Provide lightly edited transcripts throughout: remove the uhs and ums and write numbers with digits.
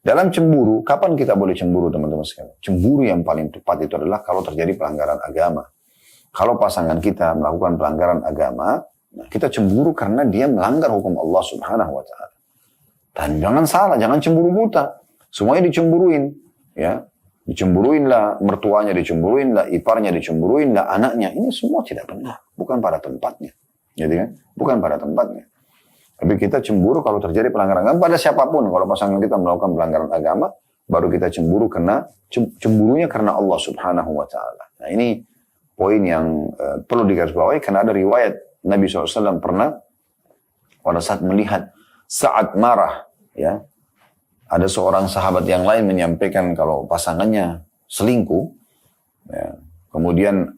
Dalam cemburu, kapan kita boleh cemburu teman-teman sekalian? Cemburu yang paling tepat itu adalah kalau terjadi pelanggaran agama. Kalau pasangan kita melakukan pelanggaran agama, nah kita cemburu karena dia melanggar hukum Allah Subhanahu wa Ta'ala. Dan jangan salah, jangan cemburu buta. Semuanya dicemburuin, ya. Dicemburuin lah mertuanya, dicemburuin lah iparnya, dicemburuin lah anaknya. Ini semua tidak benar, bukan pada tempatnya. Gitu kan? Bukan pada tempatnya. Tapi kita cemburu kalau terjadi pelanggaran agama pada siapapun. Kalau pasangan kita melakukan pelanggaran agama, baru kita cemburu karena cemburunya karena Allah Subhanahu wa Ta'ala. Nah, ini poin yang perlu digarisbawahi karena ada riwayat Nabi SAW pernah pada saat melihat Sa'ad marah, ya, ada seorang sahabat yang lain menyampaikan kalau pasangannya selingkuh, ya, kemudian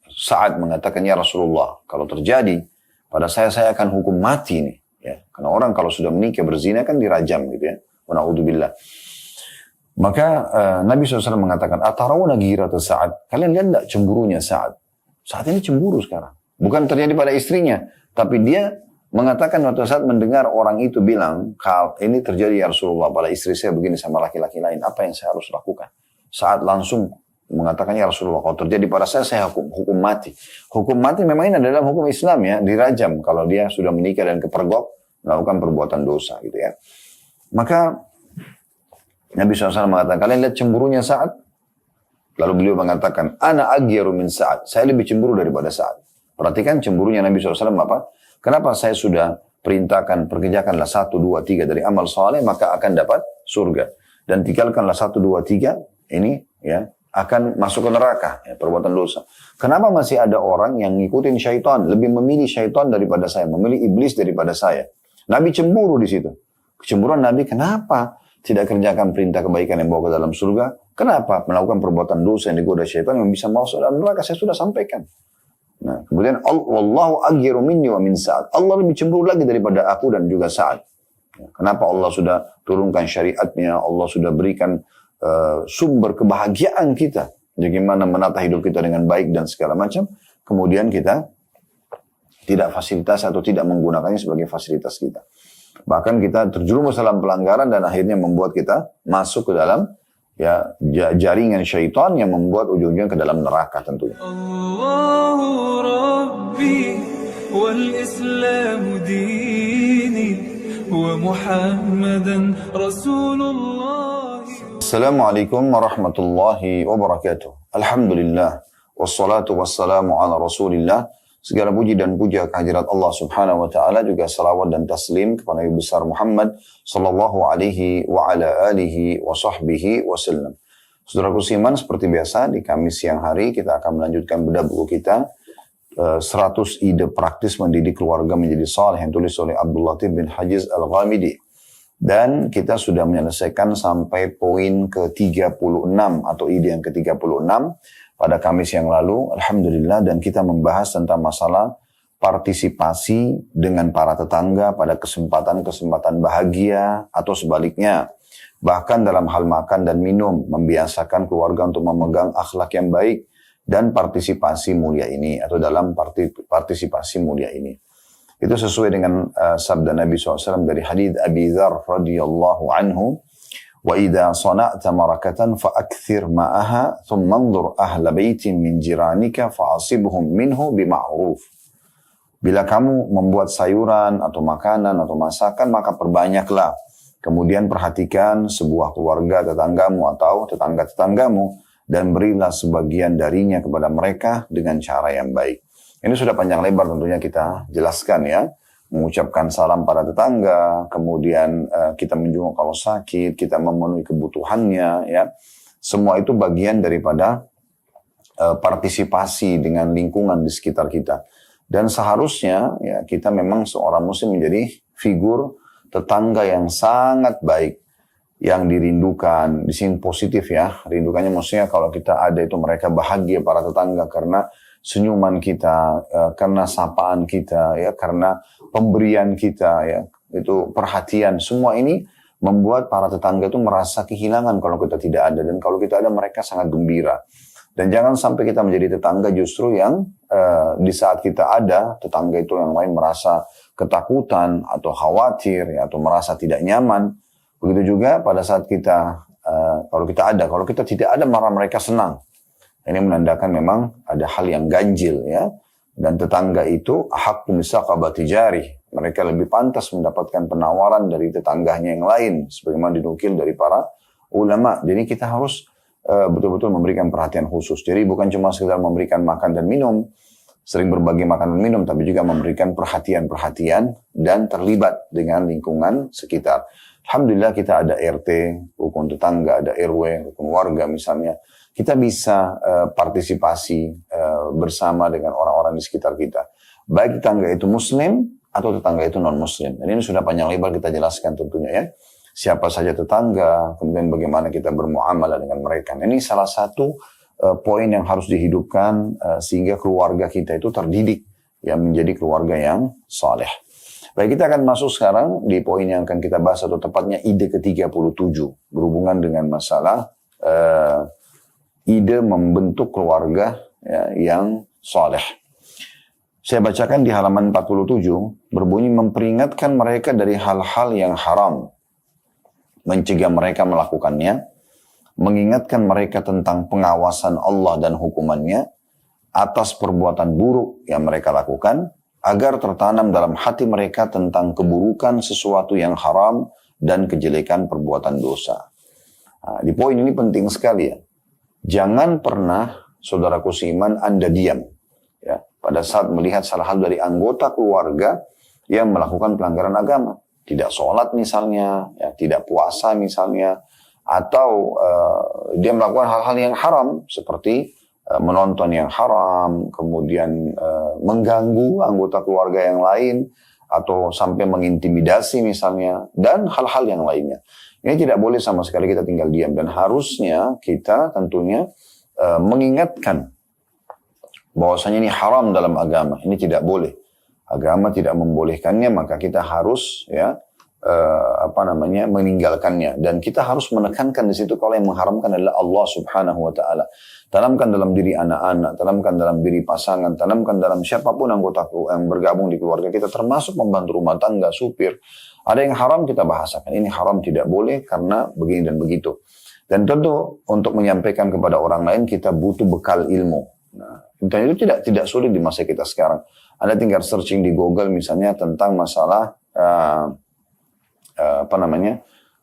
Sa'ad mengatakan, ya Rasulullah, kalau terjadi pada saya akan hukum mati nih. Ya, karena orang kalau sudah menikah berzina kan dirajam gitu ya. Wa na'udzubillah. Maka Nabi SAW mengatakan, atarawna ghirata Sa'ad. Kalian lihat enggak cemburunya Sa'ad? Saat ini cemburu sekarang. Bukan terjadi pada istrinya, tapi dia mengatakan waktu saat mendengar orang itu bilang, kalau ini terjadi ya Rasulullah pada istri saya begini sama laki-laki lain, apa yang saya harus lakukan? Saat langsung mengatakan ya Rasulullah, kalau terjadi pada saya hukum mati. Hukum mati memang ini adalah hukum Islam ya, dirajam kalau dia sudah menikah dan kepergok melakukan perbuatan dosa gitu ya. Maka Nabi SAW mengatakan, kalian lihat cemburunya Sa'ad? Lalu beliau mengatakan, ana aghyaru min Sa'ad. Saya lebih cemburu daripada Sa'ad. Perhatikan cemburunya Nabi SAW apa? Kenapa saya sudah perintahkan, perkerjakanlah 1, 2, 3 dari amal saleh, maka akan dapat surga. Dan tinggalkanlah 1, 2, 3, ini ya, akan masuk ke neraka, ya, perbuatan dosa. Kenapa masih ada orang yang ngikutin syaitan, lebih memilih syaitan daripada saya, memilih iblis daripada saya? Nabi cemburu di situ. Kecemburuan Nabi, kenapa tidak kerjakan perintah kebaikan yang bawa ke dalam surga? Kenapa melakukan perbuatan dosa yang digoda syaitan yang bisa masuk dalam neraka? Saya sudah sampaikan. Nah, kemudian wallahu aghyaru minni wa min Sa'ad. Allah lebih cemburu lagi daripada aku dan juga Sa'ad. Kenapa Allah sudah turunkan syariatnya, Allah sudah berikan sumber kebahagiaan kita, bagaimana menata hidup kita dengan baik dan segala macam, kemudian kita tidak fasilitas atau tidak menggunakannya sebagai fasilitas kita. Bahkan kita terjerumus dalam pelanggaran dan akhirnya membuat kita masuk ke dalam ya jaringan syaitan yang membuat ujung-ujungnya ke dalam neraka tentunya. Allahu Rabbi wal Islam dini wa Muhammadan Rasulullah. Assalamualaikum warahmatullahi wabarakatuh. Alhamdulillah. Wassalatu wassalamu ala rasulillah. Segala puji dan puja kehadirat Allah subhanahu wa ta'ala. Juga salawat dan taslim kepada Nabi besar Muhammad sallallahu alaihi wa ala alihi wa sahbihi wasallam. Saudara Kusiman, seperti biasa di Kamis siang hari kita akan melanjutkan bedah buku kita 100 ide praktis mendidik keluarga menjadi saleh yang tulis oleh Abdul Latif bin Hajiz Al-Ghamidi. Dan kita sudah menyelesaikan sampai poin ke-36 atau ide yang ke-36 pada Kamis yang lalu, alhamdulillah, dan kita membahas tentang masalah partisipasi dengan para tetangga pada kesempatan-kesempatan bahagia atau sebaliknya. Bahkan dalam hal makan dan minum, membiasakan keluarga untuk memegang akhlak yang baik dan partisipasi mulia ini atau dalam partisipasi mulia ini. Itu sesuai dengan sabda Nabi SAW dari hadits Abi Dzar radhiyallahu anhu, wa idza sana'ta marakatan fa'akthir ma'aha thumma anzur ahla baitin min jiranika fa'asibhum minhu bima'ruf. Bila kamu membuat sayuran atau makanan atau masakan, maka perbanyaklah. Kemudian perhatikan sebuah keluarga tetanggamu atau tetangga-tetanggamu dan berilah sebagian darinya kepada mereka dengan cara yang baik. Ini sudah panjang lebar tentunya kita jelaskan ya. Mengucapkan salam pada tetangga, kemudian kita menjenguk kalau sakit, kita memenuhi kebutuhannya ya. Semua itu bagian daripada partisipasi dengan lingkungan di sekitar kita. Dan seharusnya ya kita memang seorang muslim menjadi figur tetangga yang sangat baik, yang dirindukan. Di sini positif ya, rindukannya maksudnya kalau kita ada itu mereka bahagia para tetangga karena senyuman kita, karena sapaan kita, ya, karena pemberian kita, ya, itu perhatian. Semua ini membuat para tetangga itu merasa kehilangan kalau kita tidak ada, dan kalau kita ada mereka sangat gembira. Dan jangan sampai kita menjadi tetangga justru yang di saat kita ada, tetangga itu yang lain merasa ketakutan atau khawatir, ya, atau merasa tidak nyaman. Begitu juga pada saat kita, kalau kita tidak ada, marah mereka senang. Ini menandakan memang ada hal yang ganjil ya. Dan tetangga itu haqqu misaqabati jari. Mereka lebih pantas mendapatkan penawaran dari tetangganya yang lain. Sebagaimana dinukil dari para ulama. Jadi kita harus betul-betul memberikan perhatian khusus. Jadi bukan cuma sekedar memberikan makan dan minum, sering berbagi makan dan minum, tapi juga memberikan perhatian-perhatian dan terlibat dengan lingkungan sekitar. Alhamdulillah kita ada RT, rukun tetangga, ada RW, rukun warga misalnya. Kita bisa partisipasi bersama dengan orang-orang di sekitar kita. Baik tetangga itu muslim atau tetangga itu non-muslim. Dan ini sudah panjang lebar kita jelaskan tentunya ya. Siapa saja tetangga, kemudian bagaimana kita bermuamalah dengan mereka. Ini salah satu poin yang harus dihidupkan sehingga keluarga kita itu terdidik yang menjadi keluarga yang saleh. Baik, kita akan masuk sekarang di poin yang akan kita bahas atau tepatnya ide ke-37 berhubungan dengan masalah ide membentuk keluarga ya, yang saleh. Saya bacakan di halaman 47 berbunyi memperingatkan mereka dari hal-hal yang haram, mencegah mereka melakukannya, mengingatkan mereka tentang pengawasan Allah dan hukumannya atas perbuatan buruk yang mereka lakukan, agar tertanam dalam hati mereka tentang keburukan sesuatu yang haram dan kejelekan perbuatan dosa. Nah, di poin ini penting sekali ya. Jangan pernah, saudaraku seiman, Anda diam ya, pada saat melihat salah satu dari anggota keluarga yang melakukan pelanggaran agama. Tidak sholat misalnya, ya, tidak puasa misalnya, atau dia melakukan hal-hal yang haram seperti menonton yang haram, kemudian mengganggu anggota keluarga yang lain, atau sampai mengintimidasi misalnya, dan hal-hal yang lainnya. Ini tidak boleh sama sekali kita tinggal diam, dan harusnya kita tentunya mengingatkan bahwasanya ini haram dalam agama, ini tidak boleh. Agama tidak membolehkannya, maka kita harus ya meninggalkannya, dan kita harus menekankan di situ kalau yang mengharamkan adalah Allah Subhanahu wa taala. Tanamkan dalam diri anak-anak, tanamkan dalam diri pasangan, tanamkan dalam siapapun anggota yang bergabung di keluarga kita, termasuk membantu rumah tangga, supir. Ada yang haram kita bahasakan, ini haram tidak boleh karena begini dan begitu. Dan tentu untuk menyampaikan kepada orang lain kita butuh bekal ilmu. Nah, dan itu tidak sulit di masa kita sekarang. Anda tinggal searching di Google misalnya tentang masalah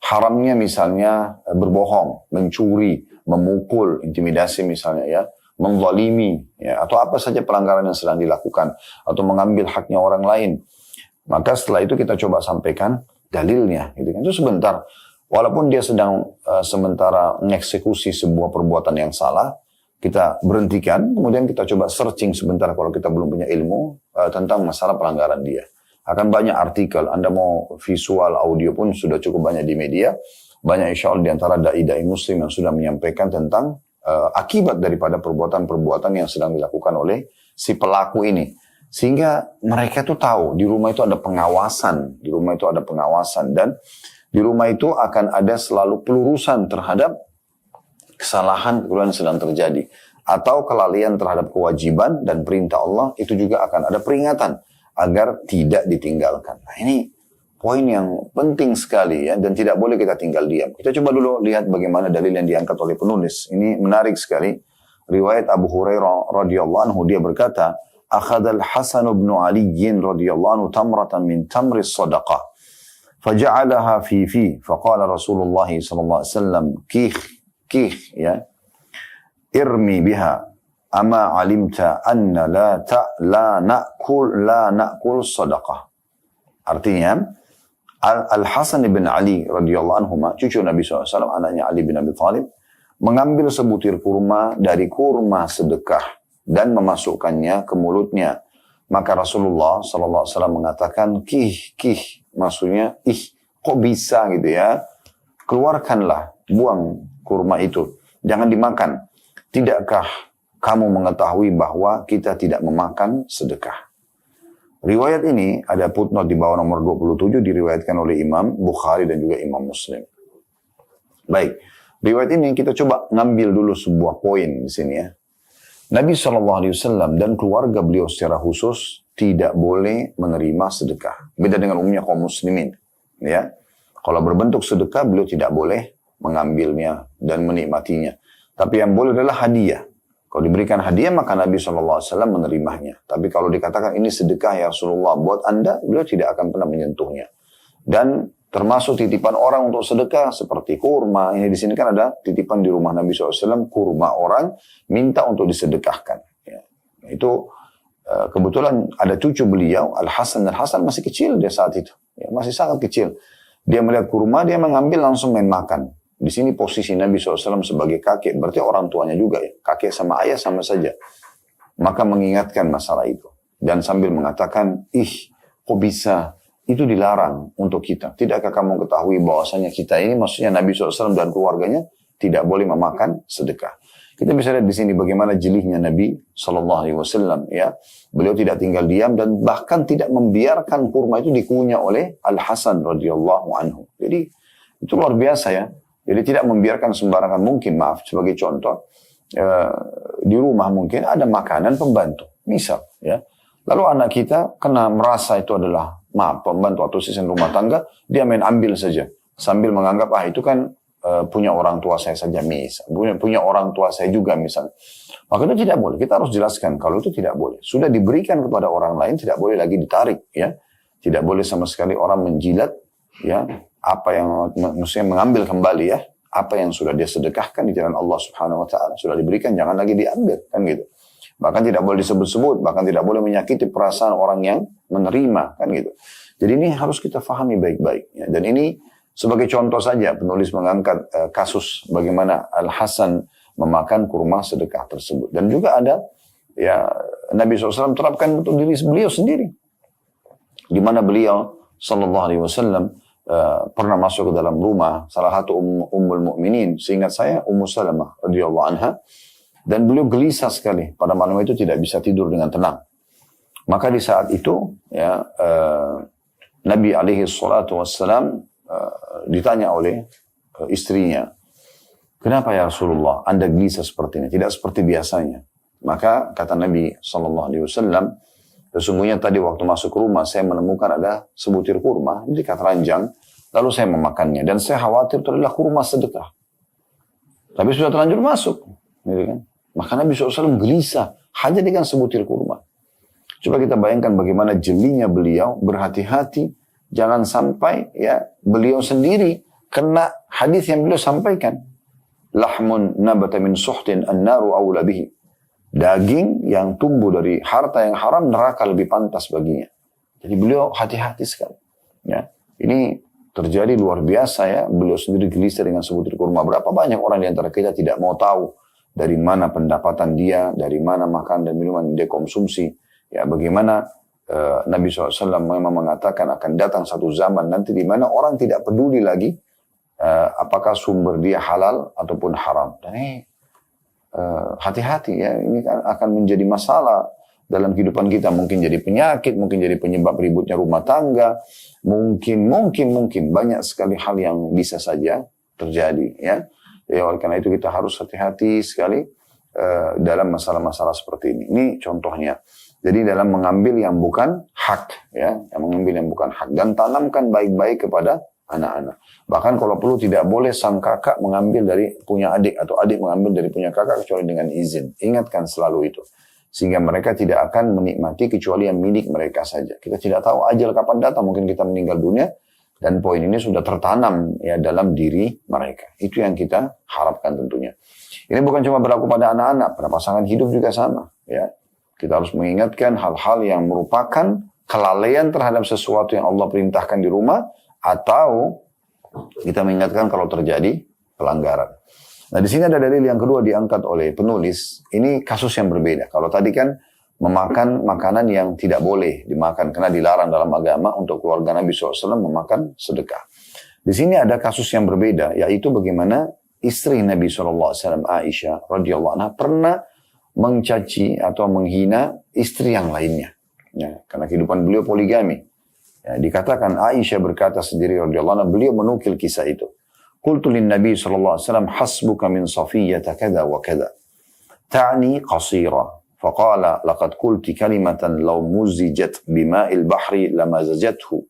haramnya misalnya berbohong, mencuri, memukul, intimidasi misalnya ya, menzalimi ya, atau apa saja pelanggaran yang sedang dilakukan, atau mengambil haknya orang lain. Maka setelah itu kita coba sampaikan dalilnya, gitu kan. Itu sebentar, walaupun dia sedang sementara mengeksekusi sebuah perbuatan yang salah, kita berhentikan, kemudian kita coba searching sebentar kalau kita belum punya ilmu tentang masalah pelanggaran dia. Akan banyak artikel, Anda mau visual, audio pun sudah cukup banyak di media. Banyak insya Allah di antara dai-dai muslim yang sudah menyampaikan tentang akibat daripada perbuatan-perbuatan yang sedang dilakukan oleh si pelaku ini. Sehingga mereka tuh tahu, di rumah itu ada pengawasan, dan di rumah itu akan ada selalu pelurusan terhadap kesalahan yang sedang terjadi, atau kelalaian terhadap kewajiban dan perintah Allah, itu juga akan ada peringatan agar tidak ditinggalkan. Nah, ini poin yang penting sekali ya, dan tidak boleh kita tinggal diam. Kita coba dulu lihat bagaimana dalil yang diangkat oleh penulis. Ini menarik sekali. Riwayat Abu Hurairah radhiyallahu anhu, dia berkata, "Akhadha al-Hasan bin Ali radhiyallahu anhu tamratan min tamri sadaqah, faja'alaha fi faqala Rasulullah sallallahu alaihi wasallam, kih ya, irmi biha, ama alimta anna la na'kul sadaqah." Artinya, Al-Hasan bin Ali radhiyallahu anhu, cucu Nabi SAW, anaknya Ali bin Abi Thalib, mengambil sebutir kurma dari kurma sedekah dan memasukkannya ke mulutnya. Maka Rasulullah SAW mengatakan, kih, maksudnya, kok bisa gitu ya, keluarkanlah, buang kurma itu, jangan dimakan. Tidakkah kamu mengetahui bahwa kita tidak memakan sedekah? Riwayat ini ada footnote di bawah nomor 27, diriwayatkan oleh Imam Bukhari dan juga Imam Muslim. Baik, riwayat ini kita coba ngambil dulu sebuah poin di sini ya. Nabi SAW dan keluarga beliau secara khusus tidak boleh menerima sedekah. Beda dengan umumnya kaum muslimin. Ya. Kalau berbentuk sedekah, beliau tidak boleh mengambilnya dan menikmatinya. Tapi yang boleh adalah hadiah. Kalau diberikan hadiah, maka Nabi SAW menerimanya. Tapi kalau dikatakan ini sedekah ya Rasulullah buat Anda, beliau tidak akan pernah menyentuhnya. Dan termasuk titipan orang untuk sedekah seperti kurma. Ini di sini kan ada titipan di rumah Nabi SAW, kurma orang minta untuk disedekahkan. Ya. Itu kebetulan ada cucu beliau, Al-Hasan. Al-Hasan masih kecil dia saat itu. Ya, masih sangat kecil. Dia melihat kurma, dia mengambil langsung main makan. Di sini posisi Nabi SAW sebagai kakek, berarti orang tuanya juga ya. Kakek sama ayah sama saja. Maka mengingatkan masalah itu. Dan sambil mengatakan, kok bisa? Itu dilarang untuk kita. Tidakkah kamu ketahui bahwasanya kita ini, maksudnya Nabi SAW dan keluarganya, tidak boleh memakan sedekah. Kita bisa lihat di sini bagaimana jelihnya Nabi SAW. Ya. Beliau tidak tinggal diam dan bahkan tidak membiarkan kurma itu dikunyah oleh Al-Hasan radhiyallahu anhu. Jadi itu luar biasa ya. Jadi tidak membiarkan sembarangan. Mungkin maaf sebagai contoh di rumah mungkin ada makanan pembantu. Misal ya. Lalu anak kita kena merasa itu adalah pembantu atau asisten rumah tangga, dia main ambil saja sambil menganggap itu kan punya orang tua saya saja punya orang tua saya juga misalnya. Maka itu tidak boleh. Kita harus jelaskan kalau itu tidak boleh. Sudah diberikan kepada orang lain, tidak boleh lagi ditarik ya. Tidak boleh sama sekali orang menjilat ya apa yang maksudnya mengambil kembali ya apa yang sudah dia sedekahkan di jalan Allah Subhanahu wa taala. Sudah diberikan jangan lagi diambil kan gitu. Bahkan tidak boleh disebut-sebut, bahkan tidak boleh menyakiti perasaan orang yang menerima kan gitu. Jadi ini harus kita fahami baik-baik ya. Dan ini sebagai contoh saja penulis mengangkat kasus bagaimana Al-Hasan memakan kurma sedekah tersebut. Dan juga ada ya Nabi SAW terapkan untuk diri beliau sendiri. Di mana beliau SAW pernah masuk ke dalam rumah salah satu ummul mukminin, seingat saya Ummu Salamah radhiyallahu anha, dan beliau gelisah sekali pada malam itu tidak bisa tidur dengan tenang. Maka di saat itu ya Nabi alaihi salatu wassalam ditanya oleh istrinya, kenapa ya Rasulullah Anda gelisah seperti ini, tidak seperti biasanya. Maka kata Nabi SAW, sesungguhnya tadi waktu masuk rumah saya menemukan ada sebutir kurma di dekat ranjang, lalu saya memakannya dan saya khawatir itu adalah kurma sedekah. Tapi sudah terlanjur masuk, gitu kan? Maka Nabi SAW gelisah hanya dengan sebutir kurma. Coba kita bayangkan bagaimana jelinya beliau, berhati-hati jangan sampai ya beliau sendiri kena hadis yang beliau sampaikan. Lahmun nabata min suhtin an-naru awla bihi. Daging yang tumbuh dari harta yang haram, neraka lebih pantas baginya. Jadi beliau hati-hati sekali. Ya, ini terjadi luar biasa ya. Beliau sendiri gelisah dengan sebutir kurma. Berapa banyak orang di antara kita tidak mau tahu dari mana pendapatan dia, dari mana makan dan minuman yang dia konsumsi. Ya, bagaimana Nabi SAW memang mengatakan akan datang satu zaman nanti di mana orang tidak peduli lagi apakah sumber dia halal ataupun haram. Dan ini hati-hati ya, ini kan akan menjadi masalah dalam kehidupan kita. Mungkin jadi penyakit, mungkin jadi penyebab ributnya rumah tangga, mungkin banyak sekali hal yang bisa saja terjadi ya. Ya oleh karena itu kita harus hati-hati sekali dalam masalah-masalah seperti ini. Ini contohnya. Jadi dalam mengambil yang bukan hak, ya, yang mengambil yang bukan hak dan tanamkan baik-baik kepada anak-anak. Bahkan kalau perlu tidak boleh sang kakak mengambil dari punya adik atau adik mengambil dari punya kakak kecuali dengan izin. Ingatkan selalu itu. Sehingga mereka tidak akan menikmati kecuali yang milik mereka saja. Kita tidak tahu ajal kapan datang, mungkin kita meninggal dunia dan poin ini sudah tertanam ya dalam diri mereka. Itu yang kita harapkan tentunya. Ini bukan cuma berlaku pada anak-anak, pada pasangan hidup juga sama, ya. Kita harus mengingatkan hal-hal yang merupakan kelalaian terhadap sesuatu yang Allah perintahkan di rumah, atau kita mengingatkan kalau terjadi pelanggaran. Nah di sini ada dalil yang kedua diangkat oleh penulis. Ini kasus yang berbeda. Kalau tadi kan memakan makanan yang tidak boleh dimakan karena dilarang dalam agama untuk keluarga Nabi SAW memakan sedekah. Di sini ada kasus yang berbeda, yaitu bagaimana istri Nabi SAW Aisyah radhiyallahu anha pernah mencaci atau menghina istri yang lainnya. Ya, karena kehidupan beliau poligami. Ya, dikatakan Aisyah berkata sendiri radhiyallahu anha, beliau menukil kisah itu. Qultu lin Nabi sallallahu alaihi wasallam hasbuka min Safiyyah kada wa kada. Ta'ni qasira. Faqala laqad qulti kalimatan law muzijat bima'il bahri lamazajathu.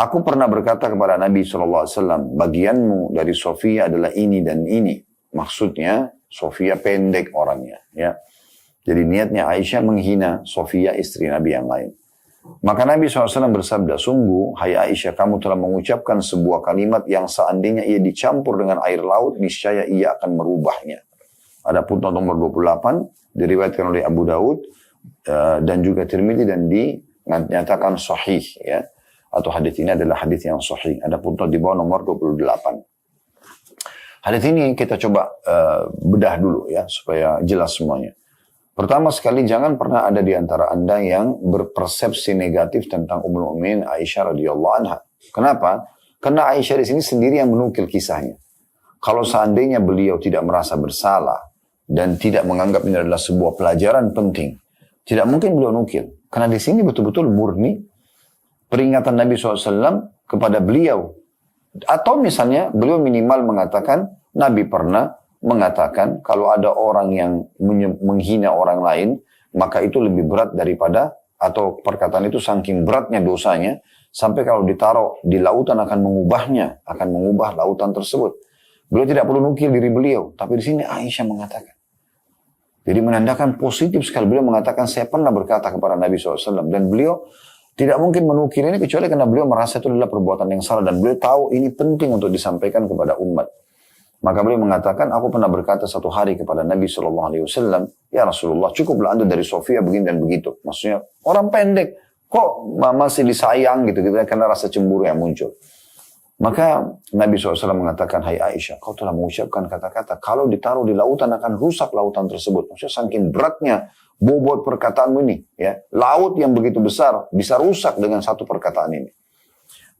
Aku pernah berkata kepada Nabi SAW, bagianmu dari Sofia adalah ini dan ini. Maksudnya, Sofia pendek orangnya. Ya. Jadi niatnya Aisyah menghina Sofia istri Nabi yang lain. Maka Nabi SAW bersabda, sungguh, hai Aisyah, kamu telah mengucapkan sebuah kalimat yang seandainya ia dicampur dengan air laut, niscaya ia akan merubahnya. Ada pun nomor 28, diriwayatkan oleh Abu Daud, dan juga Tirmidzi, dan dinyatakan sahih. Ya. Atau hadis ini adalah hadis yang sahih. Ada pun di bawah nomor 28. Hadis ini kita coba bedah dulu ya, supaya jelas semuanya. Pertama sekali, jangan pernah ada di antara Anda yang berpersepsi negatif tentang Ummul Mukminin Aisyah radhiyallahu anha. Kenapa? Karena Aisyah di sini sendiri yang menukil kisahnya. Kalau seandainya beliau tidak merasa bersalah dan tidak menganggap ini adalah sebuah pelajaran penting, tidak mungkin beliau nukil. Karena di sini betul-betul murni peringatan Nabi SAW kepada beliau. Atau misalnya beliau minimal mengatakan, Nabi pernah mengatakan kalau ada orang yang menghina orang lain, maka itu lebih berat daripada, atau perkataan itu saking beratnya dosanya, sampai kalau ditaruh di lautan akan mengubahnya, akan mengubah lautan tersebut. Beliau tidak perlu nukil diri beliau, tapi di sini Aisyah mengatakan. Jadi menandakan positif sekali. Beliau mengatakan, saya pernah berkata kepada Nabi SAW, dan beliau tidak mungkin menukil ini kecuali karena beliau merasa itu adalah perbuatan yang salah dan beliau tahu ini penting untuk disampaikan kepada umat. Maka beliau mengatakan, aku pernah berkata satu hari kepada Nabi SAW, ya Rasulullah, cukuplah anda dari Sofia begini dan begitu. Maksudnya orang pendek, kok masih disayang gitu karena rasa cemburu yang muncul. Maka Nabi SAW mengatakan, hai Aisyah, kau telah mengucapkan kata-kata, kalau ditaruh di lautan akan rusak lautan tersebut. Maksudnya saking beratnya bobot perkataanmu ini, ya, laut yang begitu besar bisa rusak dengan satu perkataan ini.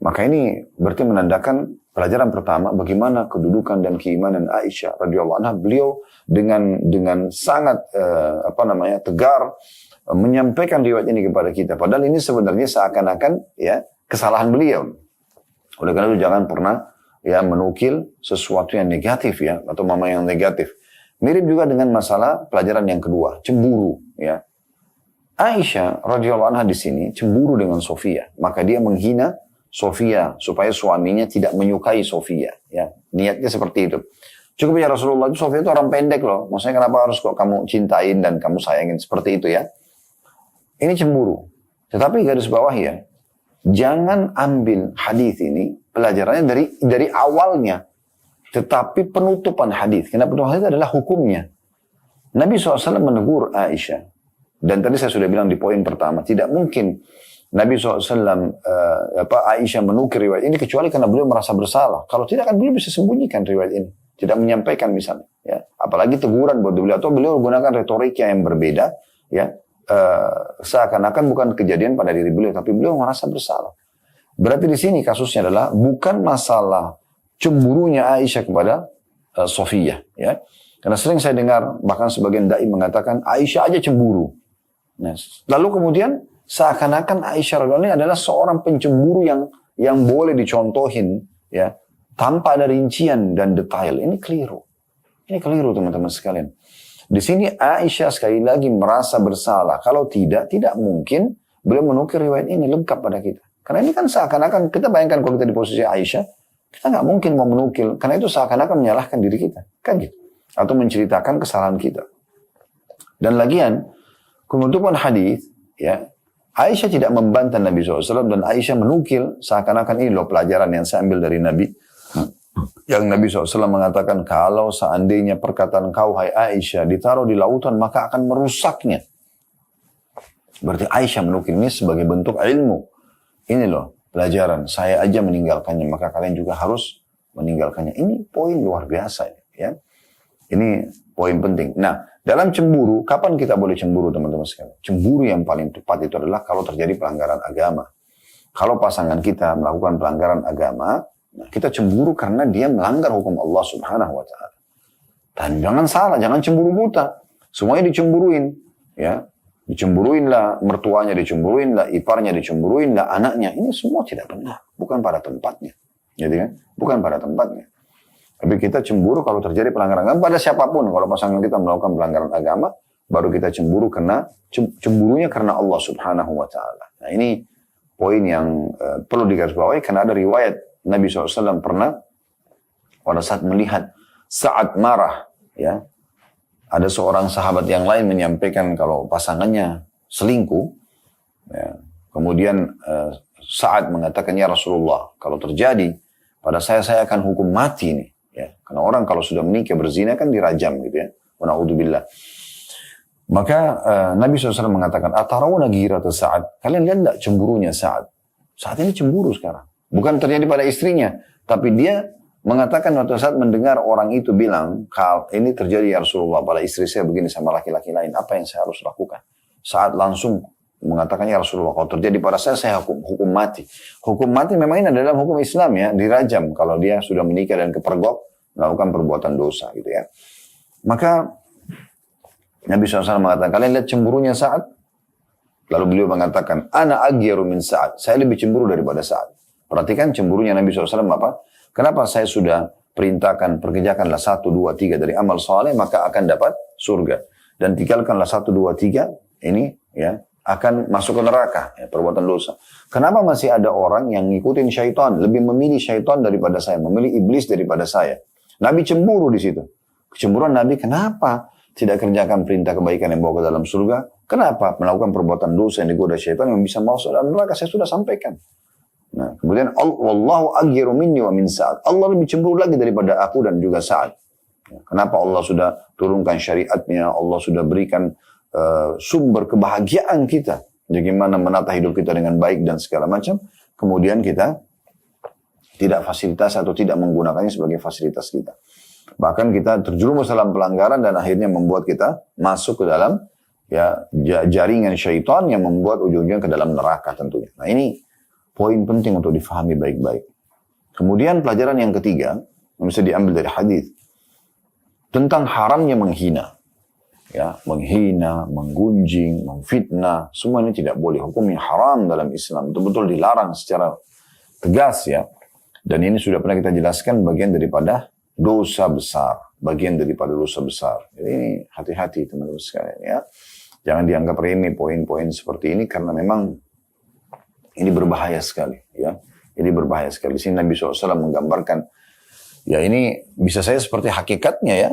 Maka ini berarti menandakan pelajaran pertama bagaimana kedudukan dan keimanan Aisyah radhiyallahu anha. Beliau dengan sangat tegar menyampaikan riwayat ini kepada kita. Padahal ini sebenarnya seakan-akan ya kesalahan beliau. Oleh karena itu jangan pernah ya menukil sesuatu yang negatif ya atau yang negatif. Mirip juga dengan masalah pelajaran yang kedua, cemburu ya. Aisyah radhiyallahu anha di sini cemburu dengan Sofia, maka dia menghina Sofia supaya suaminya tidak menyukai Sofia ya. Niatnya seperti itu. Cukup ya Rasulullah, itu Sofia itu orang pendek loh. Maksudnya kenapa harus kok kamu cintain dan kamu sayangin seperti itu ya. Ini cemburu. Tetapi garis bawah ya, jangan ambil hadis ini pelajarannya dari awalnya. Tetapi penutupan hadis. Karena penutupan hadis adalah hukumnya. Nabi SAW menegur Aisyah. Dan tadi saya sudah bilang di poin pertama. Tidak mungkin Nabi SAW Aisyah menukir riwayat ini kecuali karena beliau merasa bersalah. Kalau tidak kan beliau bisa sembunyikan riwayat ini. Tidak menyampaikan misalnya. Ya. Apalagi teguran buat beliau. Atau beliau gunakan retorika yang berbeda. Ya. Seakan-akan bukan kejadian pada diri beliau. Tapi beliau merasa bersalah. Berarti di sini kasusnya adalah bukan masalah cemburunya Aisyah kepada Sofiyah, ya. Karena sering saya dengar bahkan sebagian dai mengatakan Aisyah aja cemburu. Nah, lalu kemudian seakan-akan Aisyah radhiyallahu anha adalah seorang pencemburu yang boleh dicontohin, ya, tanpa ada rincian dan detail. Ini keliru. Ini keliru teman-teman sekalian. Di sini Aisyah sekali lagi merasa bersalah. Kalau tidak mungkin beliau menukir riwayat ini lengkap pada kita. Karena ini kan seakan-akan kita bayangkan kalau kita di posisi Aisyah. Kita nggak mungkin mau menukil, karena itu seakan-akan menyalahkan diri kita, kan gitu, atau menceritakan kesalahan kita. Dan lagian, penutupan hadis, ya, Aisyah tidak membantah Nabi SAW dan Aisyah menukil seakan-akan ini loh pelajaran yang saya ambil dari Nabi. Yang Nabi SAW mengatakan kalau seandainya perkataan kau hai Aisyah ditaruh di lautan maka akan merusaknya. Berarti Aisyah menukil ini sebagai bentuk ilmu. Ini loh. Pelajaran, saya aja meninggalkannya, maka kalian juga harus meninggalkannya. Ini poin luar biasa, ya. Ini poin penting. Nah, dalam cemburu, kapan kita boleh cemburu, teman-teman sekalian? Cemburu yang paling tepat itu adalah kalau terjadi pelanggaran agama. Kalau pasangan kita melakukan pelanggaran agama, nah kita cemburu karena dia melanggar hukum Allah Subhanahu wa Ta'ala. Dan jangan salah, jangan cemburu buta. Semuanya dicemburuin, ya. Dicemburuin lah mertuanya, dicemburuin lah iparnya, dicemburuin lah anaknya. Ini semua tidak benar. Bukan pada tempatnya. Gitu kan? Bukan pada tempatnya. Tapi kita cemburu kalau terjadi pelanggaran agama pada siapapun. Kalau pasangan kita melakukan pelanggaran agama, baru kita cemburu karena cemburunya karena Allah Subhanahu wa Ta'ala. Nah ini poin yang perlu digarisbawahi karena ada riwayat Nabi SAW pernah pada saat melihat Sa'ad marah, ya, ada seorang sahabat yang lain menyampaikan kalau pasangannya selingkuh, ya, kemudian Sa'ad mengatakan, ya Rasulullah, kalau terjadi pada saya akan hukum mati nih, ya, karena orang kalau sudah menikah berzina kan dirajam gitu ya, wa na'udzubillah. Maka Nabi SAW mengatakan, atarawna ghirata Sa'ad, kalian lihat enggak cemburunya Sa'ad? Saat ini cemburu sekarang. Bukan terjadi pada istrinya, tapi dia mengatakan waktu saat mendengar orang itu bilang, kalau ini terjadi ya Rasulullah, pada istri saya begini sama laki-laki lain, apa yang saya harus lakukan? Saat langsung mengatakan, ya Rasulullah, kalau terjadi pada saya hukum mati. Hukum mati memang ini adalah hukum Islam ya, dirajam kalau dia sudah menikah dan kepergok, melakukan perbuatan dosa gitu ya. Maka Nabi SAW mengatakan, kalian lihat cemburunya Sa'ad? Lalu beliau mengatakan, ana aghyaru min Sa'ad. Saya lebih cemburu daripada Sa'ad. Perhatikan cemburunya Nabi SAW apa? Kenapa saya sudah perintahkan, perkerjakanlah 1, 2, 3 dari amal saleh, maka akan dapat surga. Dan tinggalkanlah 1, 2, 3, ini ya akan masuk ke neraka, ya, perbuatan dosa. Kenapa masih ada orang yang ngikutin syaitan, lebih memilih syaitan daripada saya, memilih iblis daripada saya? Nabi cemburu di situ. Kecemburuan Nabi, kenapa tidak kerjakan perintah kebaikan yang bawa ke dalam surga? Kenapa melakukan perbuatan dosa yang digoda syaitan yang bisa masuk dalam neraka? Saya sudah sampaikan. Nah, kemudian wallahu aghyaru minni wa min Sa'ad. Allah lebih cemburu lagi daripada aku dan juga Sa'ad. Kenapa Allah sudah turunkan syariatnya, Allah sudah berikan sumber kebahagiaan kita, bagaimana menata hidup kita dengan baik dan segala macam, kemudian kita tidak fasilitas atau tidak menggunakannya sebagai fasilitas kita. Bahkan kita terjerumus dalam pelanggaran dan akhirnya membuat kita masuk ke dalam ya jaringan syaitan yang membuat ujung-ujungnya ke dalam neraka tentunya. Nah ini poin penting untuk difahami baik-baik. Kemudian pelajaran yang ketiga yang bisa diambil dari hadis tentang haramnya menghina. Ya, menghina, menggunjing, memfitnah, semua ini tidak boleh. Hukumnya haram dalam Islam, betul-betul dilarang secara tegas ya. Dan ini sudah pernah kita jelaskan bagian daripada dosa besar, bagian daripada dosa besar. Jadi ini hati-hati teman-teman sekalian ya. Jangan dianggap remeh poin-poin seperti ini karena memang ini berbahaya sekali ya. Ini berbahaya sekali. Di sini Nabi SAW menggambarkan ya ini bisa saya seperti hakikatnya ya.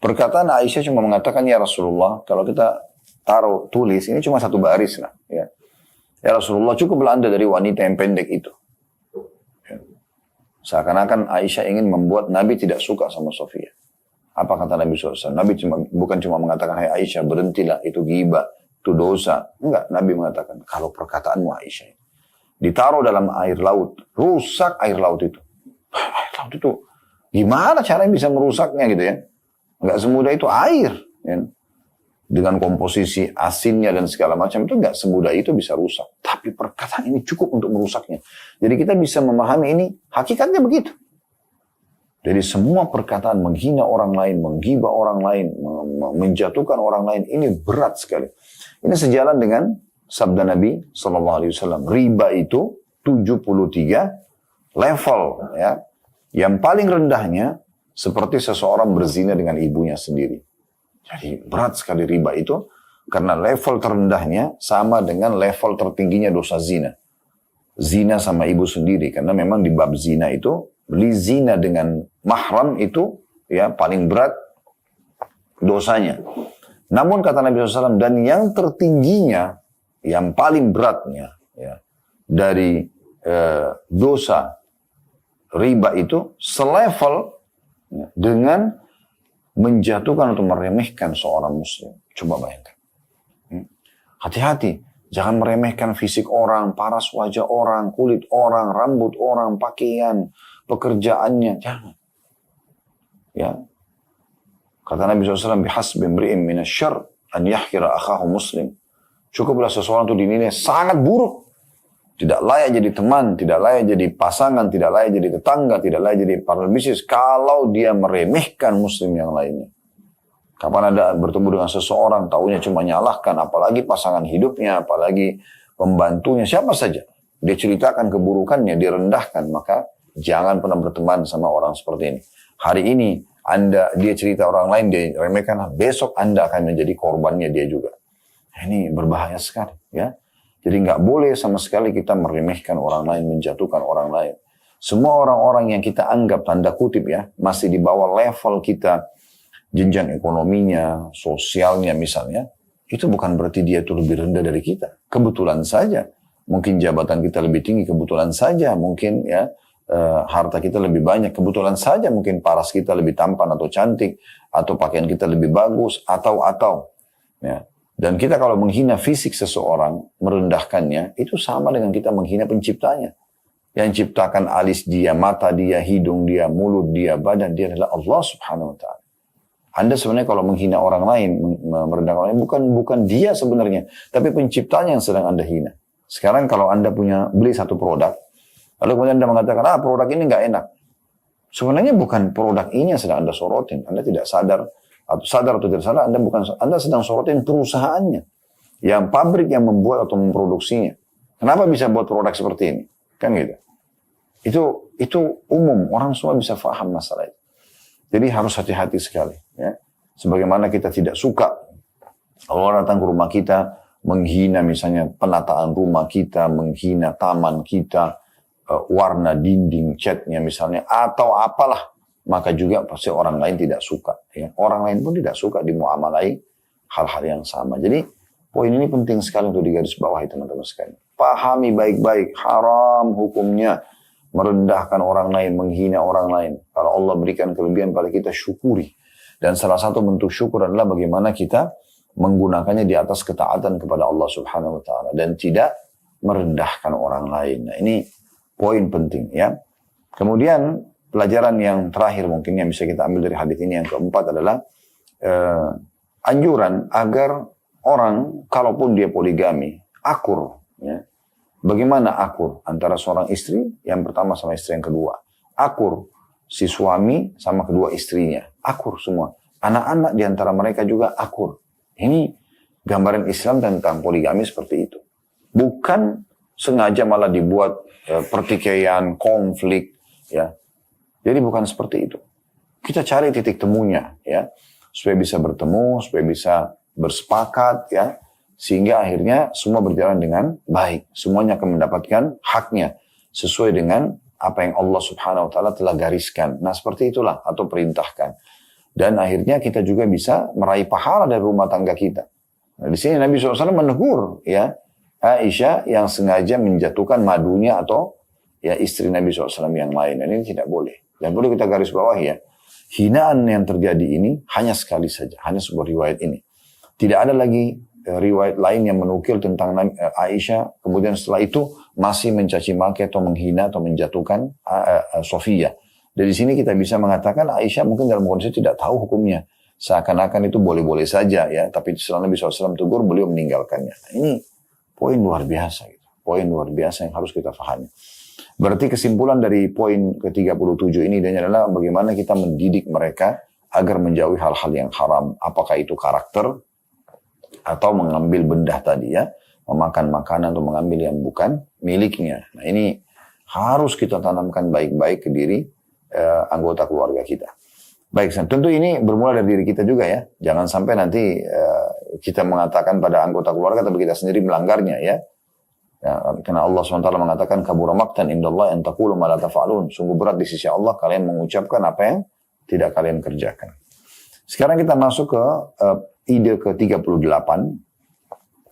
Perkataan Aisyah cuma mengatakan, ya Rasulullah, kalau kita taruh tulis, ini cuma satu baris lah. Ya, ya Rasulullah, cukuplah anda dari wanita yang pendek itu. Ya. Seakan-akan Aisyah ingin membuat Nabi tidak suka sama Sofia. Apa kata Nabi SAW? Nabi bukan cuma mengatakan, hai Aisyah, berhentilah, itu ghibah, itu dosa. Enggak, Nabi mengatakan, kalau perkataanmu Aisyah, ditaruh dalam air laut, rusak air laut itu. Air laut itu, gimana caranya bisa merusaknya gitu ya? Nggak semudah itu air. Ya. Dengan komposisi asinnya dan segala macam itu nggak semudah itu bisa rusak. Tapi perkataan ini cukup untuk merusaknya. Jadi kita bisa memahami ini hakikatnya begitu. Jadi semua perkataan menghina orang lain, menggibah orang lain, menjatuhkan orang lain, ini berat sekali. Ini sejalan dengan sabda Nabi SAW. Riba itu 73 level. Ya. Yang paling rendahnya, seperti seseorang berzina dengan ibunya sendiri. Jadi berat sekali riba itu karena level terendahnya sama dengan level tertingginya dosa zina. Zina sama ibu sendiri karena memang di bab zina itu beli zina dengan mahram itu ya paling berat dosanya. Namun kata Nabi SAW dan yang tertingginya yang paling beratnya ya dari dosa riba itu selevel dengan menjatuhkan atau meremehkan seorang muslim. Coba bayangkan. Hati-hati. Jangan meremehkan fisik orang, paras wajah orang, kulit orang, rambut orang, pakaian, pekerjaannya. Jangan. Ya. Kata Nabi SAW, bihasbi imri'in minasyarr an yahkira akhahu muslim. Cukuplah seseorang itu dinilai sangat buruk. Tidak layak jadi teman, tidak layak jadi pasangan, tidak layak jadi tetangga, tidak layak jadi partner bisnis kalau dia meremehkan muslim yang lainnya. Kapan ada bertemu dengan seseorang, taunya cuma nyalahkan, apalagi pasangan hidupnya, apalagi pembantunya, siapa saja. Dia ceritakan keburukannya, direndahkan, maka jangan pernah berteman sama orang seperti ini. Hari ini dia cerita orang lain, dia remehkan, besok Anda akan menjadi korbannya dia juga. Ini berbahaya sekali, ya. Jadi nggak boleh sama sekali kita meremehkan orang lain, menjatuhkan orang lain. Semua orang-orang yang kita anggap tanda kutip ya, masih di bawah level kita, jenjang ekonominya, sosialnya misalnya, itu bukan berarti dia itu lebih rendah dari kita. Kebetulan saja. Mungkin jabatan kita lebih tinggi, kebetulan saja. Mungkin ya harta kita lebih banyak, kebetulan saja. Mungkin paras kita lebih tampan atau cantik, atau pakaian kita lebih bagus, atau. Ya. Dan kita kalau menghina fisik seseorang, merendahkannya, itu sama dengan kita menghina penciptanya. Yang ciptakan alis dia, mata dia, hidung dia, mulut dia, badan dia adalah Allah Subhanahu wa Ta'ala. Anda sebenarnya kalau menghina orang lain, merendahkan orang lain, bukan dia sebenarnya, tapi penciptanya yang sedang Anda hina. Sekarang kalau Anda beli satu produk, lalu kemudian Anda mengatakan, produk ini nggak enak. Sebenarnya bukan produk ini yang sedang Anda sorotin. Anda tidak sadar atau tidak sadar, Anda sedang sorotin perusahaannya, yang pabrik yang membuat atau memproduksinya. Kenapa bisa buat produk seperti ini? Kan gitu. Itu umum, orang semua bisa paham masalah itu. Jadi harus hati-hati sekali. Ya. Sebagaimana kita tidak suka kalau orang datang ke rumah kita, menghina misalnya penataan rumah kita, menghina taman kita, warna dinding, catnya misalnya, atau apalah. Maka juga pasti orang lain tidak suka. Ya. Orang lain pun tidak suka dimuamalai hal-hal yang sama. Jadi poin ini penting sekali untuk digarisbawahi teman-teman sekalian. Pahami baik-baik, haram hukumnya. Merendahkan orang lain, menghina orang lain. Kalau Allah berikan kelebihan pada kita, syukuri. Dan salah satu bentuk syukur adalah bagaimana kita menggunakannya di atas ketaatan kepada Allah Subhanahu wa Ta'ala. Dan tidak merendahkan orang lain. Nah ini poin penting ya. Kemudian pelajaran yang terakhir mungkin yang bisa kita ambil dari hadis ini yang keempat adalah anjuran agar orang kalaupun dia poligami, akur ya. Bagaimana akur antara seorang istri yang pertama sama istri yang kedua? Akur si suami sama kedua istrinya. Akur semua. Anak-anak di antara mereka juga akur. Ini gambaran Islam tentang poligami seperti itu. Bukan sengaja malah dibuat pertikaian, konflik. Ya. Jadi bukan seperti itu. Kita cari titik temunya. Ya. Supaya bisa bertemu, supaya bisa bersepakat. Ya. Sehingga akhirnya semua berjalan dengan baik. Semuanya akan mendapatkan haknya. Sesuai dengan apa yang Allah Subhanahu wa Ta'ala telah gariskan. Nah seperti itulah. Atau perintahkan. Dan akhirnya kita juga bisa meraih pahala dari rumah tangga kita. Nah, di sini Nabi SAW menegur ya Aisyah yang sengaja menjatuhkan madunya atau ya istri Nabi SAW yang lain. Dan ini tidak boleh. Dan perlu kita garis bawahi ya. Hinaan yang terjadi ini hanya sekali saja. Hanya sebuah riwayat ini. Tidak ada lagi riwayat lain yang menukil tentang Aisyah, kemudian setelah itu masih mencaci maki atau menghina atau menjatuhkan Sofia. Dari sini kita bisa mengatakan Aisyah mungkin dalam kondisi tidak tahu hukumnya. Seakan-akan itu boleh-boleh saja ya, tapi setelah Nabi SAW tegur, beliau meninggalkannya. Ini poin luar biasa gitu. Poin luar biasa yang harus kita pahami. Berarti kesimpulan dari poin ke-37 ini adalah bagaimana kita mendidik mereka agar menjauhi hal-hal yang haram. Apakah itu karakter, atau mengambil benda tadi ya, memakan makanan atau mengambil yang bukan miliknya. Nah ini harus kita tanamkan baik-baik ke diri anggota keluarga kita. Baik, tentu ini bermula dari diri kita juga ya. Jangan sampai nanti kita mengatakan pada anggota keluarga tapi kita sendiri melanggarnya ya. Karena Allah SWT mengatakan kabura maqtan indallah an taqulu ma la taf'alun. Sungguh berat di sisi Allah kalian mengucapkan apa yang tidak kalian kerjakan. Sekarang kita masuk ke ide ke-38.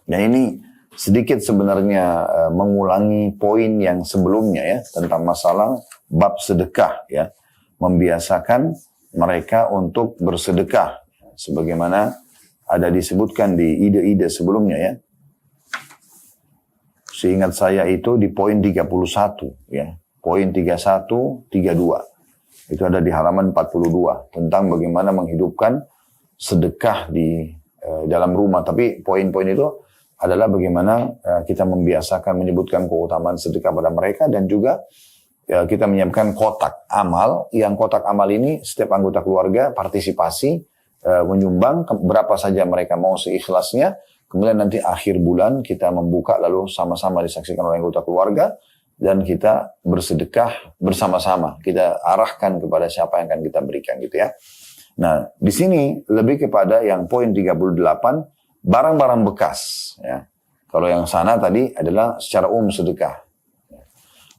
Dan ini sedikit sebenarnya mengulangi poin yang sebelumnya ya. Tentang masalah bab sedekah ya. Membiasakan mereka untuk bersedekah. Sebagaimana ada disebutkan di ide-ide sebelumnya ya. Seingat saya itu di poin 31 ya. Poin 31, 32. Itu ada di halaman 42. Tentang bagaimana menghidupkan sedekah di dalam rumah. Tapi poin-poin itu adalah bagaimana kita membiasakan menyebutkan keutamaan sedekah pada mereka. Dan juga kita menyiapkan kotak amal. Yang kotak amal ini setiap anggota keluarga partisipasi menyumbang berapa saja mereka mau seikhlasnya. Kemudian nanti akhir bulan kita membuka lalu sama-sama disaksikan oleh anggota keluarga. Dan kita bersedekah bersama-sama. Kita arahkan kepada siapa yang akan kita berikan gitu ya. Nah, di sini lebih kepada yang poin 38, barang-barang bekas. Ya. Kalau yang sana tadi adalah secara umum sedekah.